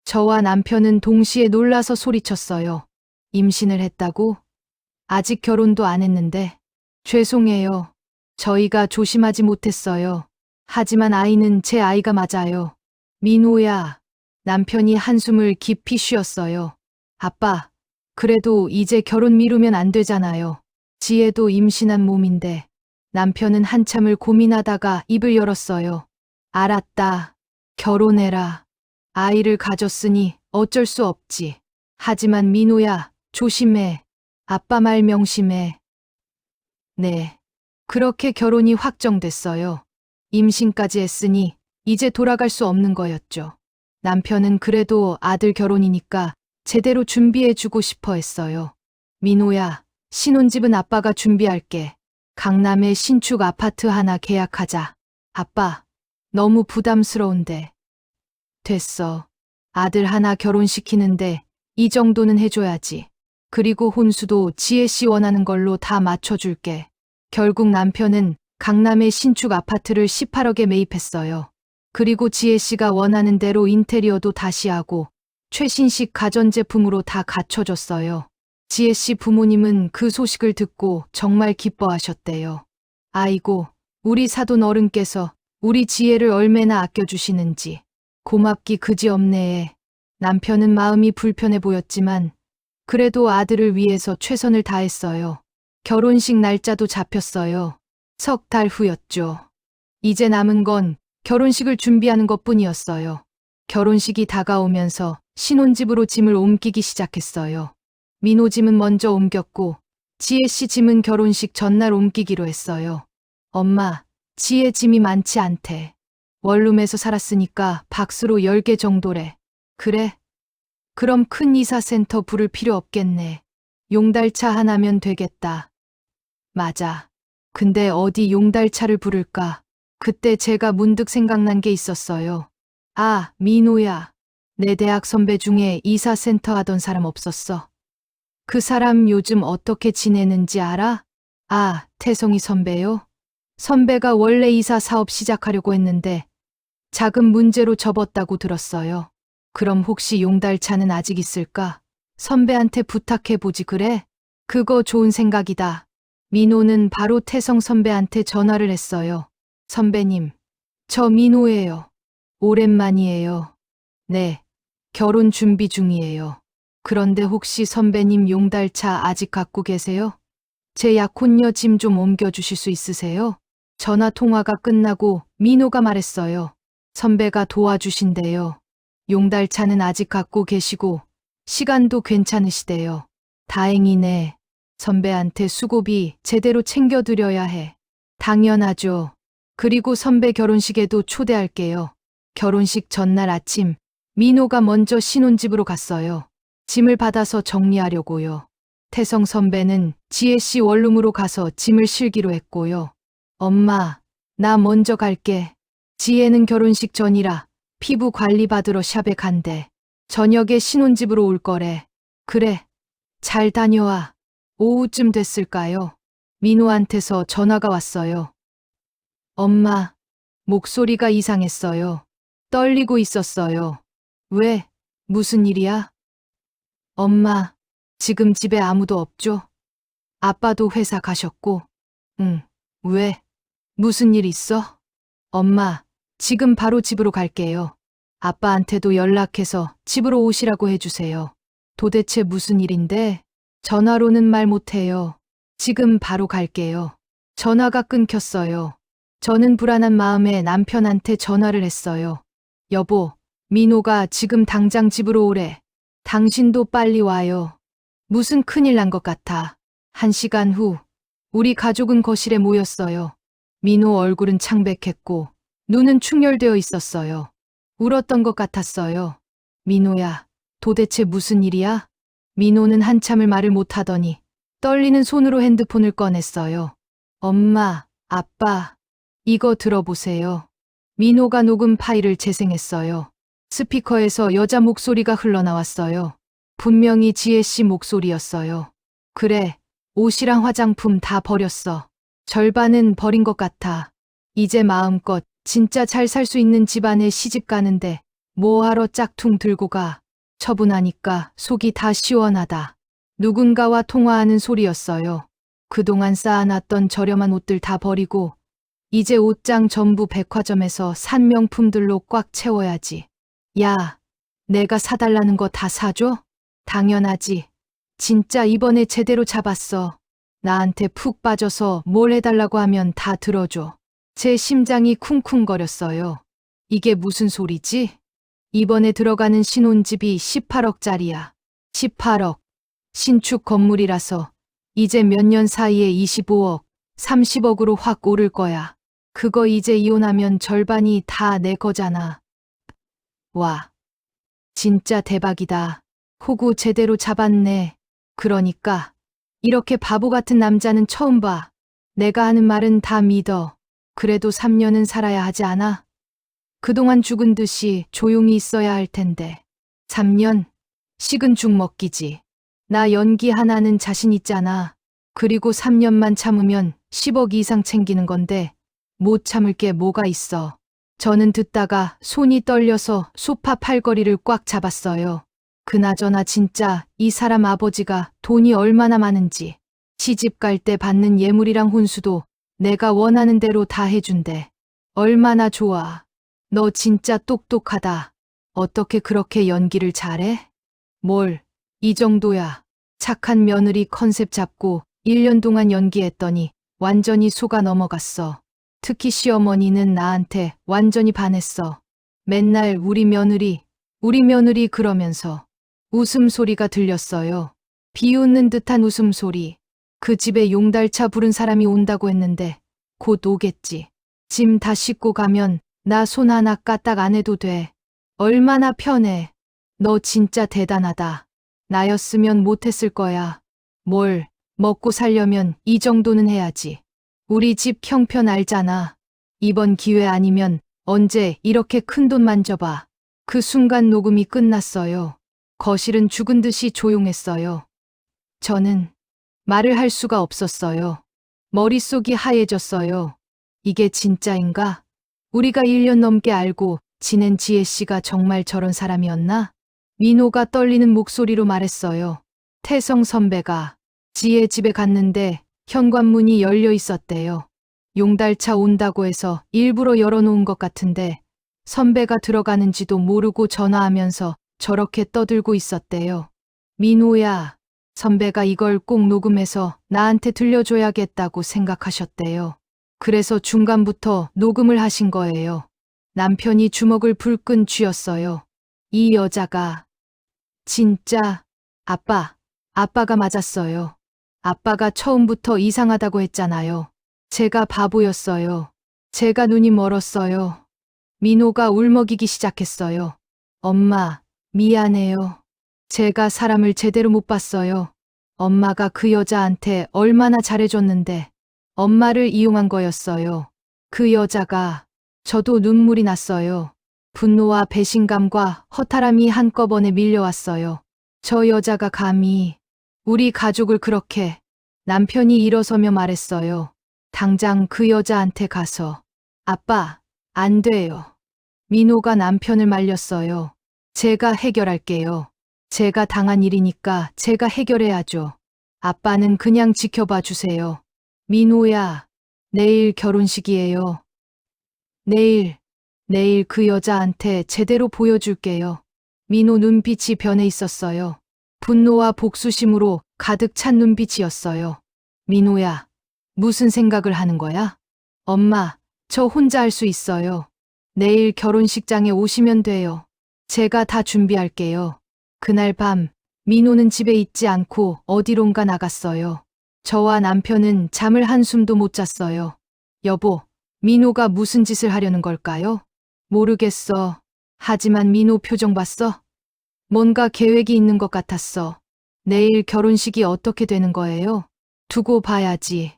저와 남편은 동시에 놀라서 소리쳤어요. 임신을 했다고? 아직 결혼도 안 했는데. 죄송해요. 저희가 조심하지 못했어요. 하지만 아이는 제 아이가 맞아요. 민호야. 남편이 한숨을 깊이 쉬었어요. 아빠, 그래도 이제 결혼 미루면 안 되잖아요. 지혜도 임신한 몸인데. 남편은 한참을 고민하다가 입을 열었어요. 알았다. 결혼해라. 아이를 가졌으니 어쩔 수 없지. 하지만 민호야, 조심해. 아빠 말 명심해. 네. 그렇게 결혼이 확정됐어요. 임신까지 했으니 이제 돌아갈 수 없는 거였죠. 남편은 그래도 아들 결혼이니까 제대로 준비해주고 싶어 했어요. 민호야, 신혼집은 아빠가 준비할게. 강남에 신축 아파트 하나 계약하자. 아빠, 너무 부담스러운데. 됐어. 아들 하나 결혼시키는데 이 정도는 해줘야지. 그리고 혼수도 지혜 씨 원하는 걸로 다 맞춰줄게. 결국 남편은 강남의 신축 아파트를 18억에 매입했어요. 그리고 지혜 씨가 원하는 대로 인테리어도 다시 하고 최신식 가전제품으로 다 갖춰줬어요. 지혜 씨 부모님은 그 소식을 듣고 정말 기뻐하셨대요. 아이고, 우리 사돈 어른께서 우리 지혜를 얼마나 아껴주시는지. 고맙기 그지없네. 남편은 마음이 불편해 보였지만 그래도 아들을 위해서 최선을 다했어요. 결혼식 날짜도 잡혔어요. 석 달 후였죠. 이제 남은 건 결혼식을 준비하는 것뿐이었어요. 결혼식이 다가오면서 신혼집으로 짐을 옮기기 시작했어요. 민호 짐은 먼저 옮겼고 지혜 씨 짐은 결혼식 전날 옮기기로 했어요. 엄마, 지혜 짐이 많지 않대. 원룸에서 살았으니까 박스로 10개 정도래. 그래? 그럼 큰 이사센터 부를 필요 없겠네. 용달차 하나면 되겠다. 맞아. 근데 어디 용달차를 부를까? 그때 제가 문득 생각난 게 있었어요. 아, 민호야. 내 대학 선배 중에 이사센터 하던 사람 없었어. 그 사람 요즘 어떻게 지내는지 알아? 아, 태성이 선배요? 선배가 원래 이사 사업 시작하려고 했는데 자금 문제로 접었다고 들었어요. 그럼 혹시 용달차는 아직 있을까? 선배한테 부탁해보지 그래? 그거 좋은 생각이다. 민호는 바로 태성 선배한테 전화를 했어요. 선배님, 저 민호예요. 오랜만이에요. 네, 결혼 준비 중이에요. 그런데 혹시 선배님 용달차 아직 갖고 계세요? 제 약혼녀 짐 좀 옮겨주실 수 있으세요? 전화 통화가 끝나고 민호가 말했어요. 선배가 도와주신대요. 용달차는 아직 갖고 계시고 시간도 괜찮으시대요. 다행이네. 선배한테 수고비 제대로 챙겨드려야 해. 당연하죠. 그리고 선배 결혼식에도 초대할게요. 결혼식 전날 아침 민호가 먼저 신혼집으로 갔어요. 짐을 받아서 정리하려고요. 태성 선배는 지혜 씨 원룸으로 가서 짐을 실기로 했고요. 엄마, 나 먼저 갈게. 지혜는 결혼식 전이라 피부 관리 받으러 샵에 간대. 저녁에 신혼집으로 올 거래. 그래, 잘 다녀와. 오후쯤 됐을까요? 민호한테서 전화가 왔어요. 엄마, 목소리가 이상했어요. 떨리고 있었어요. 왜? 무슨 일이야? 엄마, 지금 집에 아무도 없죠? 아빠도 회사 가셨고. 응, 왜? 무슨 일 있어? 엄마, 지금 바로 집으로 갈게요. 아빠한테도 연락해서 집으로 오시라고 해주세요. 도대체 무슨 일인데? 전화로는 말 못해요. 지금 바로 갈게요. 전화가 끊겼어요. 저는 불안한 마음에 남편한테 전화를 했어요. 여보, 민호가 지금 당장 집으로 오래. 당신도 빨리 와요. 무슨 큰일 난 것 같아. 1시간 후, 우리 가족은 거실에 모였어요. 민호 얼굴은 창백했고, 눈은 충혈되어 있었어요. 울었던 것 같았어요. 민호야, 도대체 무슨 일이야? 민호는 한참을 말을 못하더니 떨리는 손으로 핸드폰을 꺼냈어요. 엄마, 아빠, 이거 들어보세요. 민호가 녹음 파일을 재생했어요. 스피커에서 여자 목소리가 흘러나왔어요. 분명히 지혜 씨 목소리였어요. 그래, 옷이랑 화장품 다 버렸어. 절반은 버린 것 같아. 이제 마음껏 진짜 잘 살 수 있는 집안에 시집 가는데 뭐하러 짝퉁 들고 가. 처분하니까 속이 다 시원하다. 누군가와 통화하는 소리였어요. 그동안 쌓아놨던 저렴한 옷들 다 버리고 이제 옷장 전부 백화점에서 산 명품들로 꽉 채워야지. 야, 내가 사달라는 거 다 사줘? 당연하지. 진짜 이번에 제대로 잡았어. 나한테 푹 빠져서 뭘 해달라고 하면 다 들어줘. 제 심장이 쿵쿵거렸어요. 이게 무슨 소리지? 이번에 들어가는 신혼집이 18억짜리야. 18억. 신축 건물이라서 이제 몇 년 사이에 25억, 30억으로 확 오를 거야. 그거 이제 이혼하면 절반이 다 내 거잖아. 와, 진짜 대박이다. 호구 제대로 잡았네. 그러니까 이렇게 바보 같은 남자는 처음 봐. 내가 하는 말은 다 믿어. 그래도 3년은 살아야 하지 않아? 그동안 죽은 듯이 조용히 있어야 할 텐데. 3년? 식은 죽 먹기지. 나 연기 하나는 자신 있잖아. 그리고 3년만 참으면 10억 이상 챙기는 건데 못 참을 게 뭐가 있어. 저는 듣다가 손이 떨려서 소파 팔걸이를 꽉 잡았어요. 그나저나 진짜 이 사람 아버지가 돈이 얼마나 많은지. 시집 갈 때 받는 예물이랑 혼수도 내가 원하는 대로 다 해준대. 얼마나 좋아. 너 진짜 똑똑하다. 어떻게 그렇게 연기를 잘해? 뭘, 이 정도야. 착한 며느리 컨셉 잡고 1년 동안 연기했더니 완전히 속아 넘어갔어. 특히 시어머니는 나한테 완전히 반했어. 맨날 우리 며느리 그러면서 웃음소리가 들렸어요. 비웃는 듯한 웃음소리. 그 집에 용달차 부른 사람이 온다고 했는데 곧 오겠지. 짐 다 싣고 가면 나 손 하나 까딱 안 해도 돼. 얼마나 편해. 너 진짜 대단하다. 나였으면 못했을 거야. 뭘, 먹고 살려면 이 정도는 해야지. 우리 집 형편 알잖아. 이번 기회 아니면 언제 이렇게 큰 돈 만져봐. 그 순간 녹음이 끝났어요. 거실은 죽은 듯이 조용했어요. 저는 말을 할 수가 없었어요. 머릿속이 하얘졌어요. 이게 진짜인가? 우리가 1년 넘게 알고 지낸 지혜 씨가 정말 저런 사람이었나? 민호가 떨리는 목소리로 말했어요. 태성 선배가 지혜 집에 갔는데 현관문이 열려 있었대요. 용달차 온다고 해서 일부러 열어놓은 것 같은데 선배가 들어가는지도 모르고 전화하면서 저렇게 떠들고 있었대요. 민호야, 선배가 이걸 꼭 녹음해서 나한테 들려줘야겠다고 생각하셨대요. 그래서 중간부터 녹음을 하신 거예요. 남편이 주먹을 불끈 쥐었어요. 이 여자가 진짜 아빠가 맞았어요. 아빠가 처음부터 이상하다고 했잖아요. 제가 바보였어요. 제가 눈이 멀었어요. 민호가 울먹이기 시작했어요. 엄마, 미안해요. 제가 사람을 제대로 못 봤어요. 엄마가 그 여자한테 얼마나 잘해줬는데 엄마를 이용한 거였어요. 그 여자가 저도 눈물이 났어요. 분노와 배신감과 허탈함이 한꺼번에 밀려왔어요. 저 여자가 감히 우리 가족을 그렇게. 남편이 일어서며 말했어요. 당장 그 여자한테 가서. 아빠, 안 돼요. 민호가 남편을 말렸어요. 제가 해결할게요. 제가 당한 일이니까 제가 해결해야죠. 아빠는 그냥 지켜봐 주세요. 민호야, 내일 결혼식이에요. 내일 그 여자한테 제대로 보여줄게요. 민호 눈빛이 변해 있었어요. 분노와 복수심으로 가득 찬 눈빛이었어요. 민호야, 무슨 생각을 하는 거야? 엄마, 저 혼자 할 수 있어요. 내일 결혼식장에 오시면 돼요. 제가 다 준비할게요. 그날 밤, 민호는 집에 있지 않고 어디론가 나갔어요. 저와 남편은 잠을 한숨도 못 잤어요. 여보, 민호가 무슨 짓을 하려는 걸까요? 모르겠어. 하지만 민호 표정 봤어? 뭔가 계획이 있는 것 같았어. 내일 결혼식이 어떻게 되는 거예요? 두고 봐야지.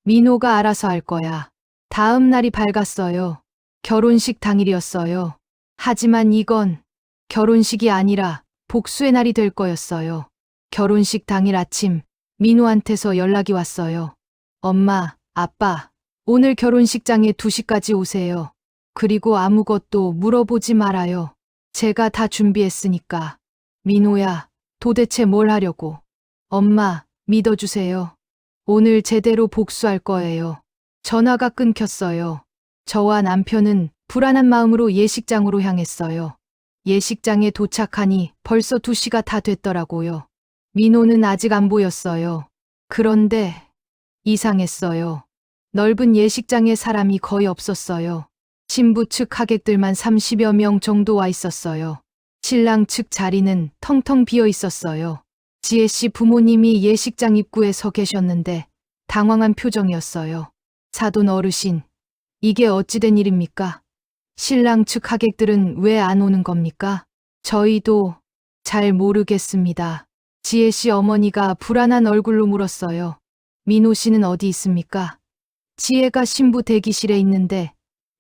민호가 알아서 할 거야. 다음 날이 밝았어요. 결혼식 당일이었어요. 하지만 이건 결혼식이 아니라 복수의 날이 될 거였어요. 결혼식 당일 아침 민호한테서 연락이 왔어요. 엄마, 아빠, 오늘 결혼식장에 2시까지 오세요. 그리고 아무것도 물어보지 말아요. 제가 다 준비했으니까. 민호야, 도대체 뭘 하려고? 엄마, 믿어주세요. 오늘 제대로 복수할 거예요. 전화가 끊겼어요. 저와 남편은 불안한 마음으로 예식장으로 향했어요. 예식장에 도착하니 벌써 2시가 다 됐더라고요. 민호는 아직 안 보였어요. 그런데 이상했어요. 넓은 예식장에 사람이 거의 없었어요. 신부 측 하객들만 30여 명 정도 와 있었어요. 신랑 측 자리는 텅텅 비어 있었어요. 지혜 씨 부모님이 예식장 입구에 서 계셨는데 당황한 표정이었어요. 사돈 어르신, 이게 어찌된 일입니까? 신랑 측 하객들은 왜 안 오는 겁니까? 저희도 잘 모르겠습니다. 지혜 씨 어머니가 불안한 얼굴로 물었어요. 민호 씨는 어디 있습니까? 지혜가 신부 대기실에 있는데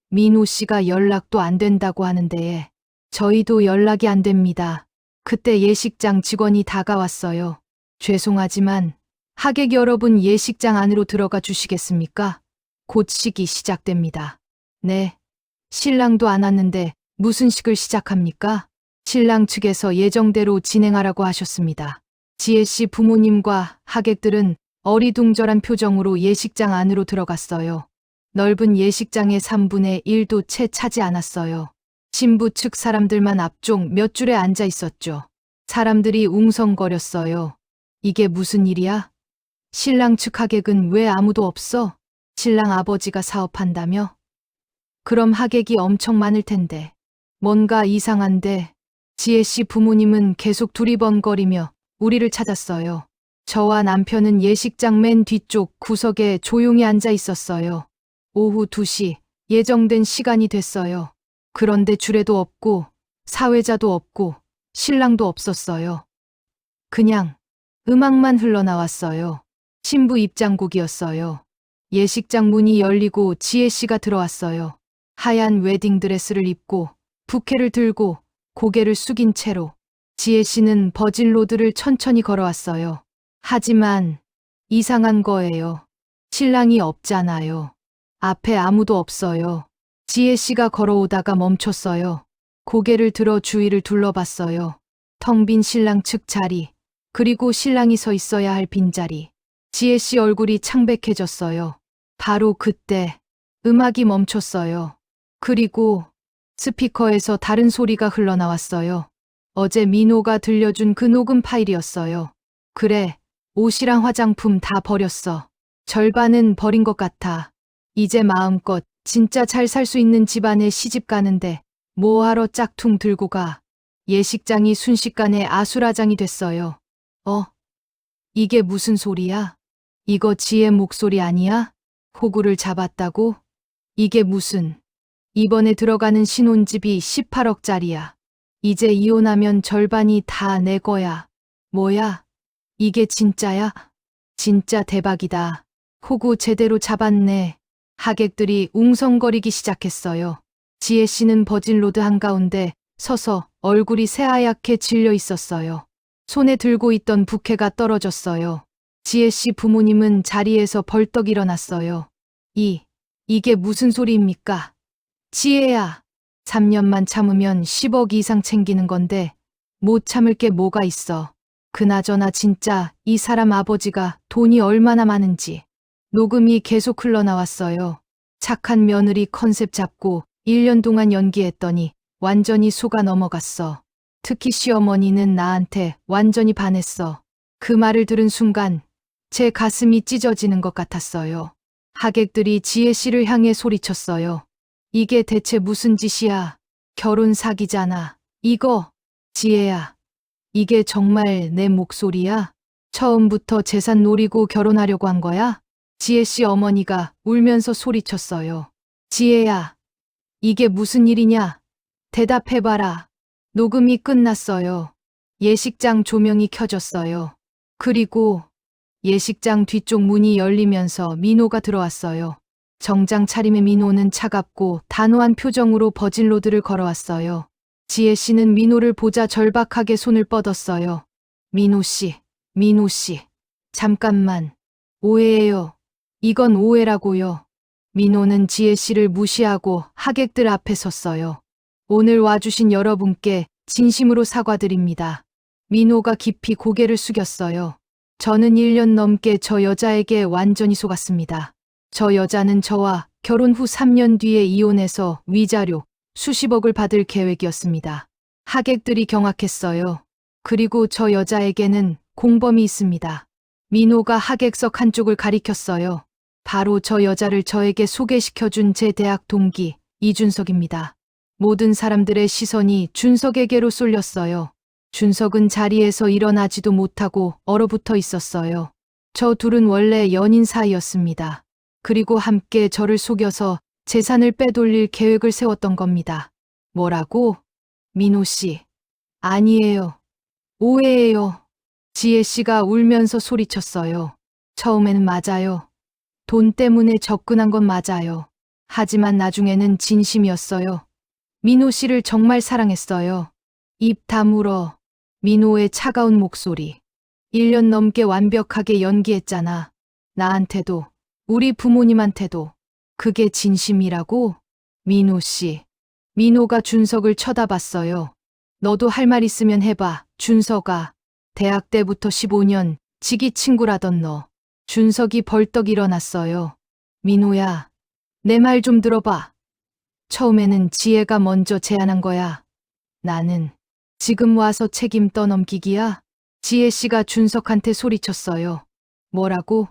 민호 씨가 연락도 안 된다고 하는데 저희도 연락이 안 됩니다. 그때 예식장 직원이 다가왔어요. 죄송하지만 하객 여러분 예식장 안으로 들어가 주시겠습니까? 곧 식이 시작됩니다. 네. 신랑도 안 왔는데 무슨 식을 시작합니까? 신랑 측에서 예정대로 진행하라고 하셨습니다. 지혜 씨 부모님과 하객들은 어리둥절한 표정으로 예식장 안으로 들어갔어요. 넓은 예식장의 3분의 1도 채 차지 않았어요. 신부 측 사람들만 앞쪽 몇 줄에 앉아 있었죠. 사람들이 웅성거렸어요. 이게 무슨 일이야? 신랑 측 하객은 왜 아무도 없어? 신랑 아버지가 사업한다며? 그럼 하객이 엄청 많을 텐데. 뭔가 이상한데. 지혜 씨 부모님은 계속 두리번거리며 우리를 찾았어요. 저와 남편은 예식장 맨 뒤쪽 구석에 조용히 앉아 있었어요. 오후 2시 예정된 시간이 됐어요. 그런데 주례도 없고 사회자도 없고 신랑도 없었어요. 그냥 음악만 흘러나왔어요. 신부 입장곡이었어요. 예식장 문이 열리고 지혜 씨가 들어왔어요. 하얀 웨딩드레스를 입고 부케를 들고 고개를 숙인 채로 지혜 씨는 버진로드를 천천히 걸어왔어요. 하지만 이상한 거예요. 신랑이 없잖아요. 앞에 아무도 없어요. 지혜 씨가 걸어오다가 멈췄어요. 고개를 들어 주위를 둘러봤어요. 텅 빈 신랑 측 자리, 그리고 신랑이 서 있어야 할 빈자리. 지혜 씨 얼굴이 창백해졌어요. 바로 그때 음악이 멈췄어요. 그리고 스피커에서 다른 소리가 흘러나왔어요. 어제 민호가 들려준 그 녹음 파일이었어요. 그래, 옷이랑 화장품 다 버렸어. 절반은 버린 것 같아. 이제 마음껏 진짜 잘 살 수 있는 집안에 시집 가는데 뭐하러 짝퉁 들고 가. 예식장이 순식간에 아수라장이 됐어요. 이게 무슨 소리야? 이거 지혜 목소리 아니야? 호구를 잡았다고? 이게 무슨... 이번에 들어가는 신혼집이 18억짜리야. 이제 이혼하면 절반이 다 내 거야. 뭐야? 이게 진짜야? 진짜 대박이다. 호구 제대로 잡았네. 하객들이 웅성거리기 시작했어요. 지혜 씨는 버진로드 한가운데 서서 얼굴이 새하얗게 질려 있었어요. 손에 들고 있던 부케가 떨어졌어요. 지혜 씨 부모님은 자리에서 벌떡 일어났어요. 이게 무슨 소리입니까? 지혜야, 3년만 참으면 10억 이상 챙기는 건데 못 참을 게 뭐가 있어. 그나저나 진짜 이 사람 아버지가 돈이 얼마나 많은지. 녹음이 계속 흘러나왔어요. 착한 며느리 컨셉 잡고 1년 동안 연기했더니 완전히 속아 넘어갔어. 특히 시어머니는 나한테 완전히 반했어. 그 말을 들은 순간 제 가슴이 찢어지는 것 같았어요. 하객들이 지혜 씨를 향해 소리쳤어요. 이게 대체 무슨 짓이야? 결혼 사기잖아. 이거, 지혜야. 이게 정말 내 목소리야? 처음부터 재산 노리고 결혼하려고 한 거야? 지혜 씨 어머니가 울면서 소리쳤어요. 지혜야, 이게 무슨 일이냐? 대답해봐라. 녹음이 끝났어요. 예식장 조명이 켜졌어요. 그리고 예식장 뒤쪽 문이 열리면서 민호가 들어왔어요. 정장 차림의 민호는 차갑고 단호한 표정으로 버진로드를 걸어왔어요. 지혜 씨는 민호를 보자 절박하게 손을 뻗었어요. 민호 씨, 민호 씨. 잠깐만. 오해예요. 이건 오해라고요. 민호는 지혜 씨를 무시하고 하객들 앞에 섰어요. 오늘 와주신 여러분께 진심으로 사과드립니다. 민호가 깊이 고개를 숙였어요. 저는 1년 넘게 저 여자에게 완전히 속았습니다. 저 여자는 저와 결혼 후 3년 뒤에 이혼해서 위자료 수십억을 받을 계획이었습니다. 하객들이 경악했어요. 그리고 저 여자에게는 공범이 있습니다. 민호가 하객석 한쪽을 가리켰어요. 바로 저 여자를 저에게 소개시켜준 제 대학 동기 이준석입니다. 모든 사람들의 시선이 준석에게로 쏠렸어요. 준석은 자리에서 일어나지도 못하고 얼어붙어 있었어요. 저 둘은 원래 연인 사이였습니다. 그리고 함께 저를 속여서 재산을 빼돌릴 계획을 세웠던 겁니다. 뭐라고? 민호 씨. 아니에요. 오해예요. 지혜 씨가 울면서 소리쳤어요. 처음에는 맞아요. 돈 때문에 접근한 건 맞아요. 하지만 나중에는 진심이었어요. 민호 씨를 정말 사랑했어요. 입 다물어. 민호의 차가운 목소리. 1년 넘게 완벽하게 연기했잖아. 나한테도, 우리 부모님한테도. 그게 진심이라고? 민호 씨. 민호가 준석을 쳐다봤어요. 너도 할 말 있으면 해봐, 준석아. 대학 때부터 15년 지기 친구라던 너. 준석이 벌떡 일어났어요. 민호야, 내 말 좀 들어봐. 처음에는 지혜가 먼저 제안한 거야. 나는 지금 와서 책임 떠넘기기야? 지혜 씨가 준석한테 소리쳤어요. 뭐라고?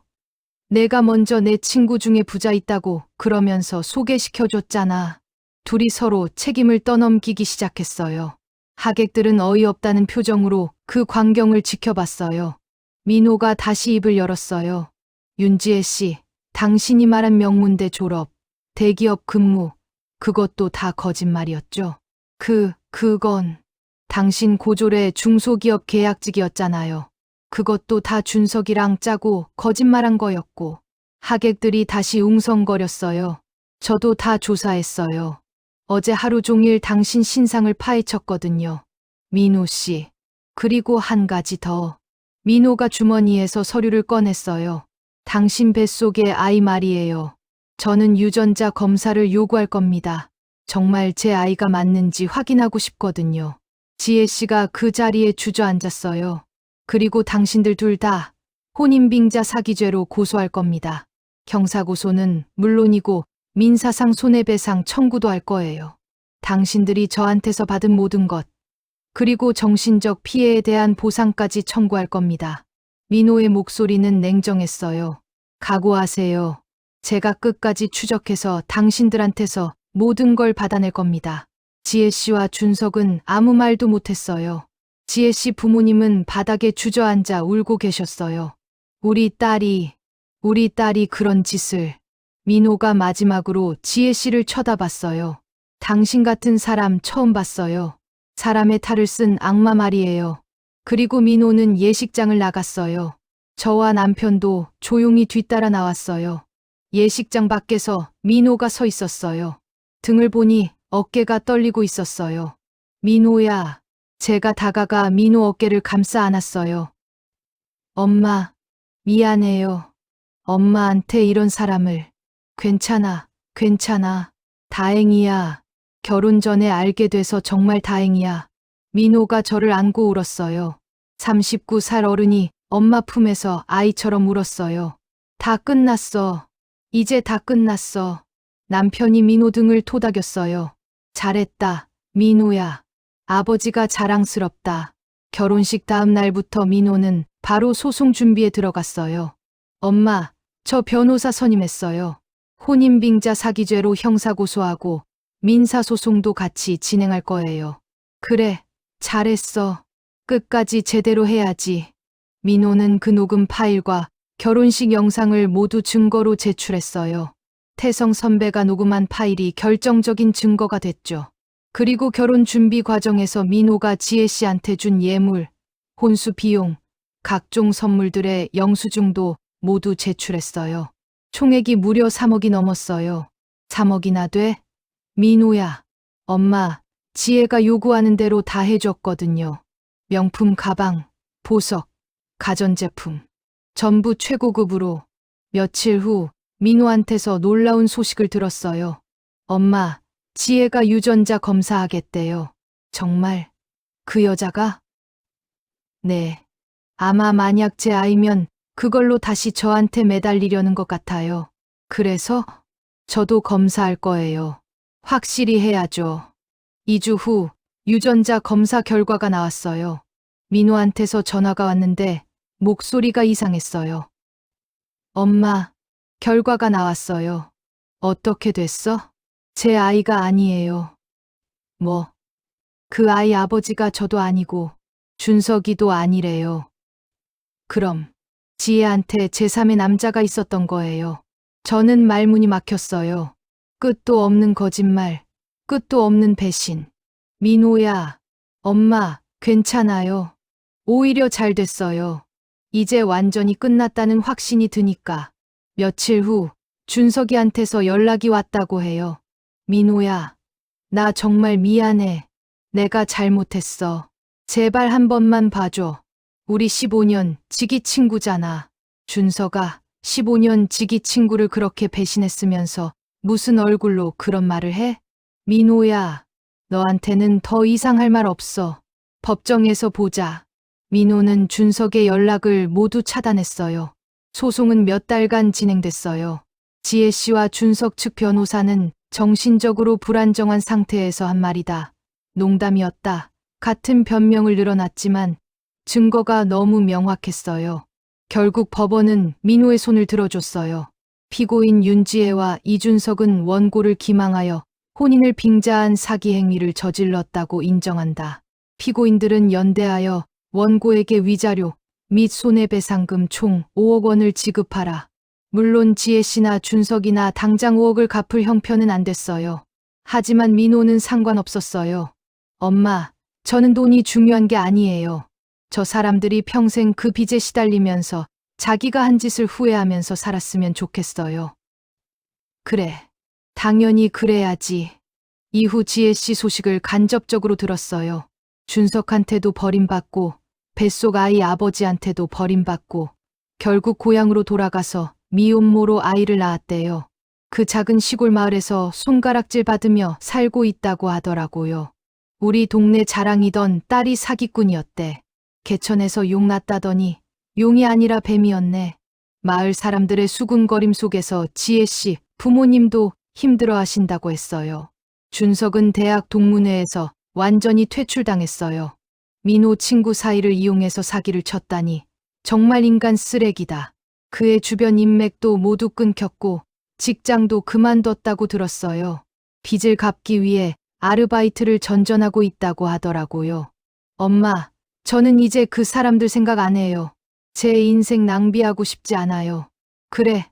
내가 먼저 내 친구 중에 부자 있다고 그러면서 소개시켜줬잖아. 둘이 서로 책임을 떠넘기기 시작했어요. 하객들은 어이없다는 표정으로 그 광경을 지켜봤어요. 민호가 다시 입을 열었어요. 윤지혜 씨, 당신이 말한 명문대 졸업, 대기업 근무, 그것도 다 거짓말이었죠. 그건 당신 고졸의 중소기업 계약직이었잖아요. 그것도 다 준석이랑 짜고 거짓말한 거였고. 하객들이 다시 웅성거렸어요. 저도 다 조사했어요. 어제 하루 종일 당신 신상을 파헤쳤거든요. 민호 씨. 그리고 한 가지 더. 민호가 주머니에서 서류를 꺼냈어요. 당신 뱃속의 아이 말이에요. 저는 유전자 검사를 요구할 겁니다. 정말 제 아이가 맞는지 확인하고 싶거든요. 지혜 씨가 그 자리에 주저앉았어요. 그리고 당신들 둘 다 혼인빙자 사기죄로 고소할 겁니다. 형사고소는 물론이고 민사상 손해배상 청구도 할 거예요. 당신들이 저한테서 받은 모든 것, 그리고 정신적 피해에 대한 보상까지 청구할 겁니다. 민호의 목소리는 냉정했어요. 각오하세요. 제가 끝까지 추적해서 당신들한테서 모든 걸 받아낼 겁니다. 지혜 씨와 준석은 아무 말도 못했어요. 지혜 씨 부모님은 바닥에 주저앉아 울고 계셨어요. 우리 딸이 그런 짓을. 민호가 마지막으로 지혜 씨를 쳐다봤어요. 당신 같은 사람 처음 봤어요. 사람의 탈을 쓴 악마 말이에요. 그리고 민호는 예식장을 나갔어요. 저와 남편도 조용히 뒤따라 나왔어요. 예식장 밖에서 민호가 서 있었어요. 등을 보니 어깨가 떨리고 있었어요. 민호야. 제가 다가가 민호 어깨를 감싸 안았어요. 엄마, 미안해요. 엄마한테 이런 사람을. 괜찮아. 다행이야. 결혼 전에 알게 돼서 정말 다행이야. 민호가 저를 안고 울었어요. 39살 어른이 엄마 품에서 아이처럼 울었어요. 다 끝났어. 이제 다 끝났어. 남편이 민호 등을 토닥였어요. 잘했다, 민호야. 아버지가 자랑스럽다. 결혼식 다음 날부터 민호는 바로 소송 준비에 들어갔어요. 엄마, 저 변호사 선임했어요. 혼인빙자 사기죄로 형사고소하고 민사소송도 같이 진행할 거예요. 그래, 잘했어. 끝까지 제대로 해야지. 민호는 그 녹음 파일과 결혼식 영상을 모두 증거로 제출했어요. 태성 선배가 녹음한 파일이 결정적인 증거가 됐죠. 그리고 결혼 준비 과정에서 민호가 지혜 씨한테 준 예물, 혼수 비용, 각종 선물들의 영수증도 모두 제출했어요. 총액이 무려 3억이 넘었어요. 3억이나 돼? 민호야, 엄마, 지혜가 요구하는 대로 다 해줬거든요. 명품 가방, 보석, 가전제품. 전부 최고급으로. 며칠 후 민호한테서 놀라운 소식을 들었어요. 엄마, 지혜가 유전자 검사하겠대요. 정말? 그 여자가? 네. 아마 만약 제 아이면 그걸로 다시 저한테 매달리려는 것 같아요. 그래서 저도 검사할 거예요. 확실히 해야죠. 2주 후 유전자 검사 결과가 나왔어요. 민호한테서 전화가 왔는데 목소리가 이상했어요. 엄마, 결과가 나왔어요. 어떻게 됐어? 제 아이가 아니에요. 뭐? 그 아이 아버지가 저도 아니고 준석이도 아니래요. 그럼 지혜한테 제3의 남자가 있었던 거예요. 저는 말문이 막혔어요. 끝도 없는 거짓말, 끝도 없는 배신. 민호야, 엄마, 괜찮아요. 오히려 잘 됐어요. 이제 완전히 끝났다는 확신이 드니까. 며칠 후 준석이한테서 연락이 왔다고 해요. 민호야, 나 정말 미안해. 내가 잘못했어. 제발 한 번만 봐줘. 우리 15년 지기 친구잖아. 준석아, 15년 지기 친구를 그렇게 배신했으면서 무슨 얼굴로 그런 말을 해? 민호야, 너한테는 더 이상 할 말 없어. 법정에서 보자. 민호는 준석의 연락을 모두 차단했어요. 소송은 몇 달간 진행됐어요. 지혜 씨와 준석 측 변호사는 정신적으로 불안정한 상태에서 한 말이다. 농담이었다. 같은 변명을 늘어놨지만 증거가 너무 명확했어요. 결국 법원은 민호의 손을 들어줬어요. 피고인 윤지혜와 이준석은 원고를 기망하여 혼인을 빙자한 사기 행위를 저질렀다고 인정한다. 피고인들은 연대하여 원고에게 위자료 및 손해배상금 총 5억 원을 지급하라. 물론 지혜 씨나 준석이나 당장 5억을 갚을 형편은 안 됐어요. 하지만 민호는 상관없었어요. 엄마, 저는 돈이 중요한 게 아니에요. 저 사람들이 평생 그 빚에 시달리면서 자기가 한 짓을 후회하면서 살았으면 좋겠어요. 그래, 당연히 그래야지. 이후 지혜 씨 소식을 간접적으로 들었어요. 준석한테도 버림받고 뱃속 아이 아버지한테도 버림받고 결국 고향으로 돌아가서 미혼모로 아이를 낳았대요. 그 작은 시골 마을에서 손가락질 받으며 살고 있다고 하더라고요. 우리 동네 자랑이던 딸이 사기꾼이었대. 개천에서 용 낳았다더니 용이 아니라 뱀이었네. 마을 사람들의 수군거림 속에서 지혜 씨 부모님도 힘들어 하신다고 했어요. 준석은 대학 동문회에서 완전히 퇴출당했어요. 민호 친구 사이를 이용해서 사기를 쳤다니 정말 인간 쓰레기다. 그의 주변 인맥도 모두 끊겼고 직장도 그만뒀다고 들었어요. 빚을 갚기 위해 아르바이트를 전전하고 있다고 하더라고요. 엄마, 저는 이제 그 사람들 생각 안 해요. 제 인생 낭비하고 싶지 않아요. 그래,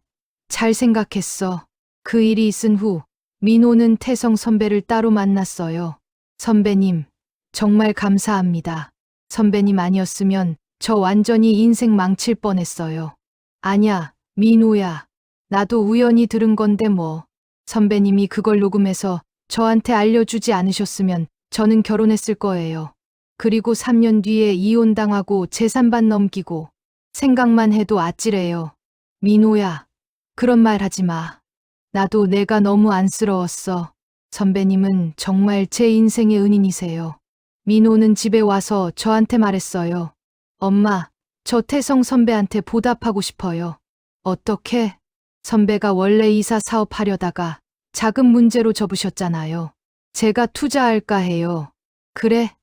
잘 생각했어. 그 일이 있은 후 민호는 태성 선배를 따로 만났어요. 선배님, 정말 감사합니다. 선배님 아니었으면 저 완전히 인생 망칠 뻔했어요. 아냐, 민호야. 나도 우연히 들은 건데 뭐. 선배님이 그걸 녹음해서 저한테 알려주지 않으셨으면 저는 결혼했을 거예요. 그리고 3년 뒤에 이혼당하고 재산반 넘기고 생각만 해도 아찔해요. 민호야, 그런 말 하지 마. 나도 내가 너무 안쓰러웠어. 선배님은 정말 제 인생의 은인이세요. 민호는 집에 와서 저한테 말했어요. 엄마, 저 태성 선배한테 보답하고 싶어요. 어떻게? 선배가 원래 이사 사업하려다가 자금 문제로 접으셨잖아요. 제가 투자할까 해요. 그래?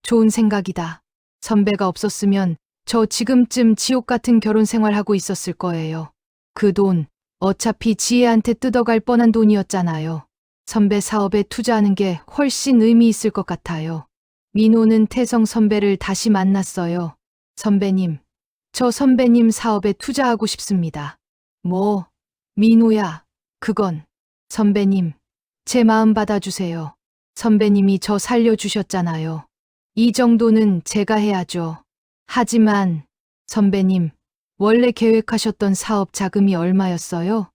좋은 생각이다. 선배가 없었으면 저 지금쯤 지옥 같은 결혼 생활하고 있었을 거예요. 그 돈, 어차피 지혜한테 뜯어갈 뻔한 돈이었잖아요. 선배 사업에 투자하는 게 훨씬 의미 있을 것 같아요. 민호는 태성 선배를 다시 만났어요. 선배님, 저 선배님 사업에 투자하고 싶습니다. 뭐, 민호야, 그건. 선배님, 제 마음 받아주세요. 선배님이 저 살려주셨잖아요. 이 정도는 제가 해야죠. 하지만, 선배님, 원래 계획하셨던 사업 자금이 얼마였어요?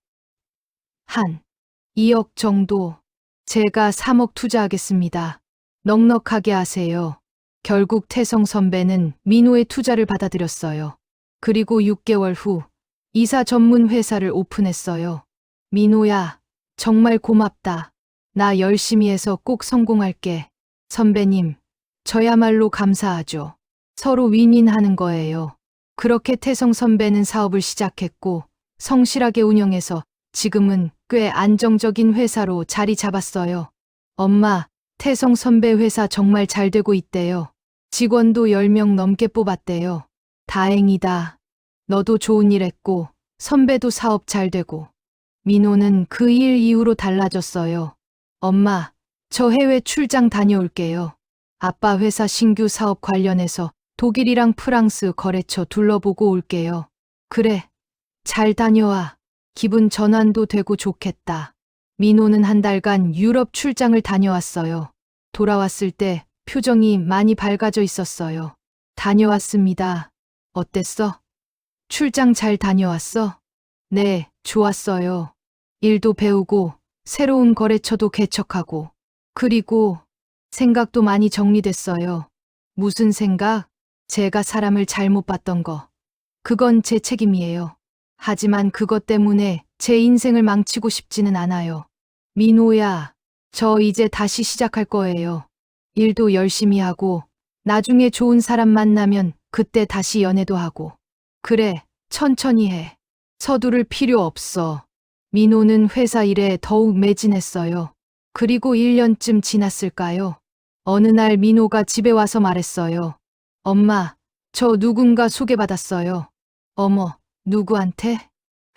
한 2억 정도. 제가 3억 투자하겠습니다. 넉넉하게 하세요. 결국 태성 선배는 민호의 투자를 받아들였어요. 그리고 6개월 후 이사 전문 회사를 오픈했어요. 민호야, 정말 고맙다. 나 열심히 해서 꼭 성공할게. 선배님, 저야말로 감사하죠. 서로 윈윈하는 거예요. 그렇게 태성 선배는 사업을 시작했고 성실하게 운영해서 지금은 꽤 안정적인 회사로 자리 잡았어요. 엄마, 태성 선배 회사 정말 잘 되고 있대요. 직원도 10명 넘게 뽑았대요. 다행이다. 너도 좋은 일 했고 선배도 사업 잘 되고. 민호는 그 일 이후로 달라졌어요. 엄마, 저 해외 출장 다녀올게요. 아빠 회사 신규 사업 관련해서 독일이랑 프랑스 거래처 둘러보고 올게요. 그래, 잘 다녀와. 기분 전환도 되고 좋겠다. 민호는 한 달간 유럽 출장을 다녀왔어요. 돌아왔을 때 표정이 많이 밝아져 있었어요. 다녀왔습니다. 어땠어? 출장 잘 다녀왔어? 네, 좋았어요. 일도 배우고 새로운 거래처도 개척하고 그리고 생각도 많이 정리됐어요. 무슨 생각? 제가 사람을 잘못 봤던 거. 그건 제 책임이에요. 하지만 그것 때문에 제 인생을 망치고 싶지는 않아요. 민호야, 저 이제 다시 시작할 거예요. 일도 열심히 하고 나중에 좋은 사람 만나면 그때 다시 연애도 하고. 그래, 천천히 해. 서두를 필요 없어. 민호는 회사 일에 더욱 매진했어요. 그리고 1년쯤 지났을까요? 어느 날 민호가 집에 와서 말했어요. 엄마, 저 누군가 소개받았어요. 어머, 누구한테?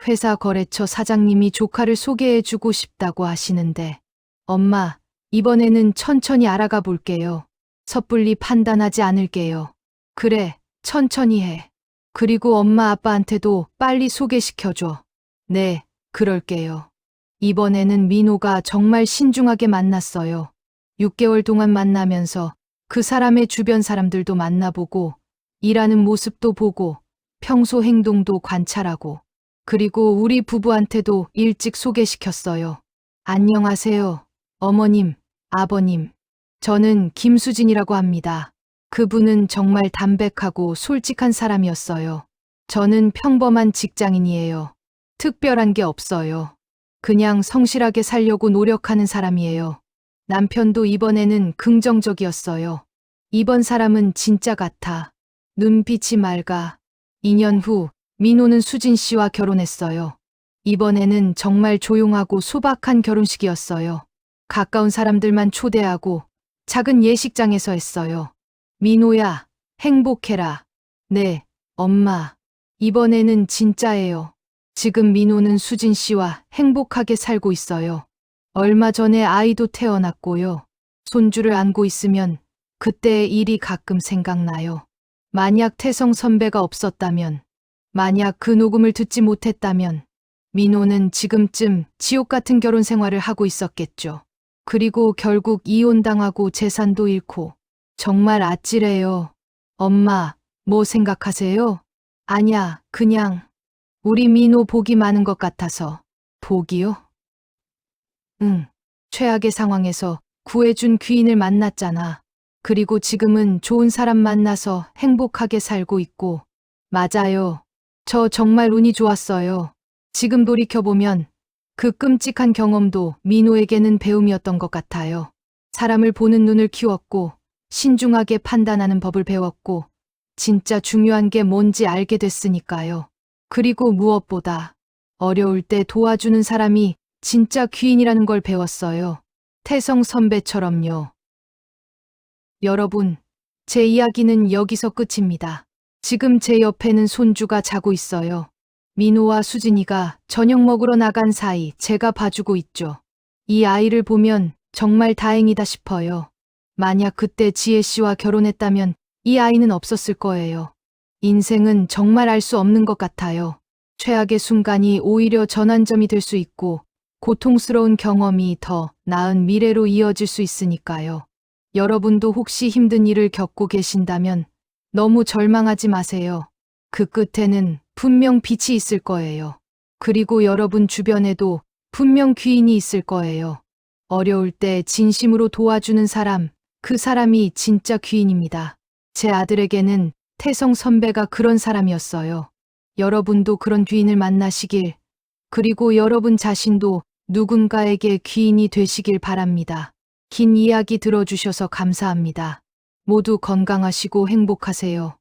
회사 거래처 사장님이 조카를 소개해주고 싶다고 하시는데. 엄마, 이번에는 천천히 알아가 볼게요. 섣불리 판단하지 않을게요. 그래, 천천히 해. 그리고 엄마 아빠한테도 빨리 소개시켜줘. 네, 그럴게요. 이번에는 민호가 정말 신중하게 만났어요. 6개월 동안 만나면서 그 사람의 주변 사람들도 만나보고, 일하는 모습도 보고, 평소 행동도 관찰하고, 그리고 우리 부부한테도 일찍 소개시켰어요. 안녕하세요. 어머님, 아버님. 저는 김수진이라고 합니다. 그분은 정말 담백하고 솔직한 사람이었어요. 저는 평범한 직장인이에요. 특별한 게 없어요. 그냥 성실하게 살려고 노력하는 사람이에요. 남편도 이번에는 긍정적이었어요. 이번 사람은 진짜 같아. 눈빛이 맑아. 2년 후 민호는 수진 씨와 결혼했어요. 이번에는 정말 조용하고 소박한 결혼식이었어요. 가까운 사람들만 초대하고 작은 예식장에서 했어요. 민호야, 행복해라. 네, 엄마. 이번에는 진짜예요. 지금 민호는 수진 씨와 행복하게 살고 있어요. 얼마 전에 아이도 태어났고요. 손주를 안고 있으면 그때의 일이 가끔 생각나요. 만약 태성 선배가 없었다면, 만약 그 녹음을 듣지 못했다면, 민호는 지금쯤 지옥 같은 결혼 생활을 하고 있었겠죠. 그리고 결국 이혼당하고 재산도 잃고, 정말 아찔해요. 엄마, 뭐 생각하세요? 아냐, 그냥 우리 민호 복이 많은 것 같아서. 복이요? 응, 최악의 상황에서 구해준 귀인을 만났잖아. 그리고 지금은 좋은 사람 만나서 행복하게 살고 있고. 맞아요. 저 정말 운이 좋았어요. 지금 돌이켜보면 그 끔찍한 경험도 민호에게는 배움이었던 것 같아요. 사람을 보는 눈을 키웠고, 신중하게 판단하는 법을 배웠고, 진짜 중요한 게 뭔지 알게 됐으니까요. 그리고 무엇보다 어려울 때 도와주는 사람이 진짜 귀인이라는 걸 배웠어요. 태성 선배처럼요. 여러분, 제 이야기는 여기서 끝입니다. 지금 제 옆에는 손주가 자고 있어요. 민호와 수진이가 저녁 먹으러 나간 사이 제가 봐주고 있죠. 이 아이를 보면 정말 다행이다 싶어요. 만약 그때 지혜 씨와 결혼했다면 이 아이는 없었을 거예요. 인생은 정말 알 수 없는 것 같아요. 최악의 순간이 오히려 전환점이 될 수 있고, 고통스러운 경험이 더 나은 미래로 이어질 수 있으니까요. 여러분도 혹시 힘든 일을 겪고 계신다면 너무 절망하지 마세요. 그 끝에는 분명 빛이 있을 거예요. 그리고 여러분 주변에도 분명 귀인이 있을 거예요. 어려울 때 진심으로 도와주는 사람, 그 사람이 진짜 귀인입니다. 제 아들에게는 태성 선배가 그런 사람이었어요. 여러분도 그런 귀인을 만나시길, 그리고 여러분 자신도 누군가에게 귀인이 되시길 바랍니다. 긴 이야기 들어주셔서 감사합니다. 모두 건강하시고 행복하세요.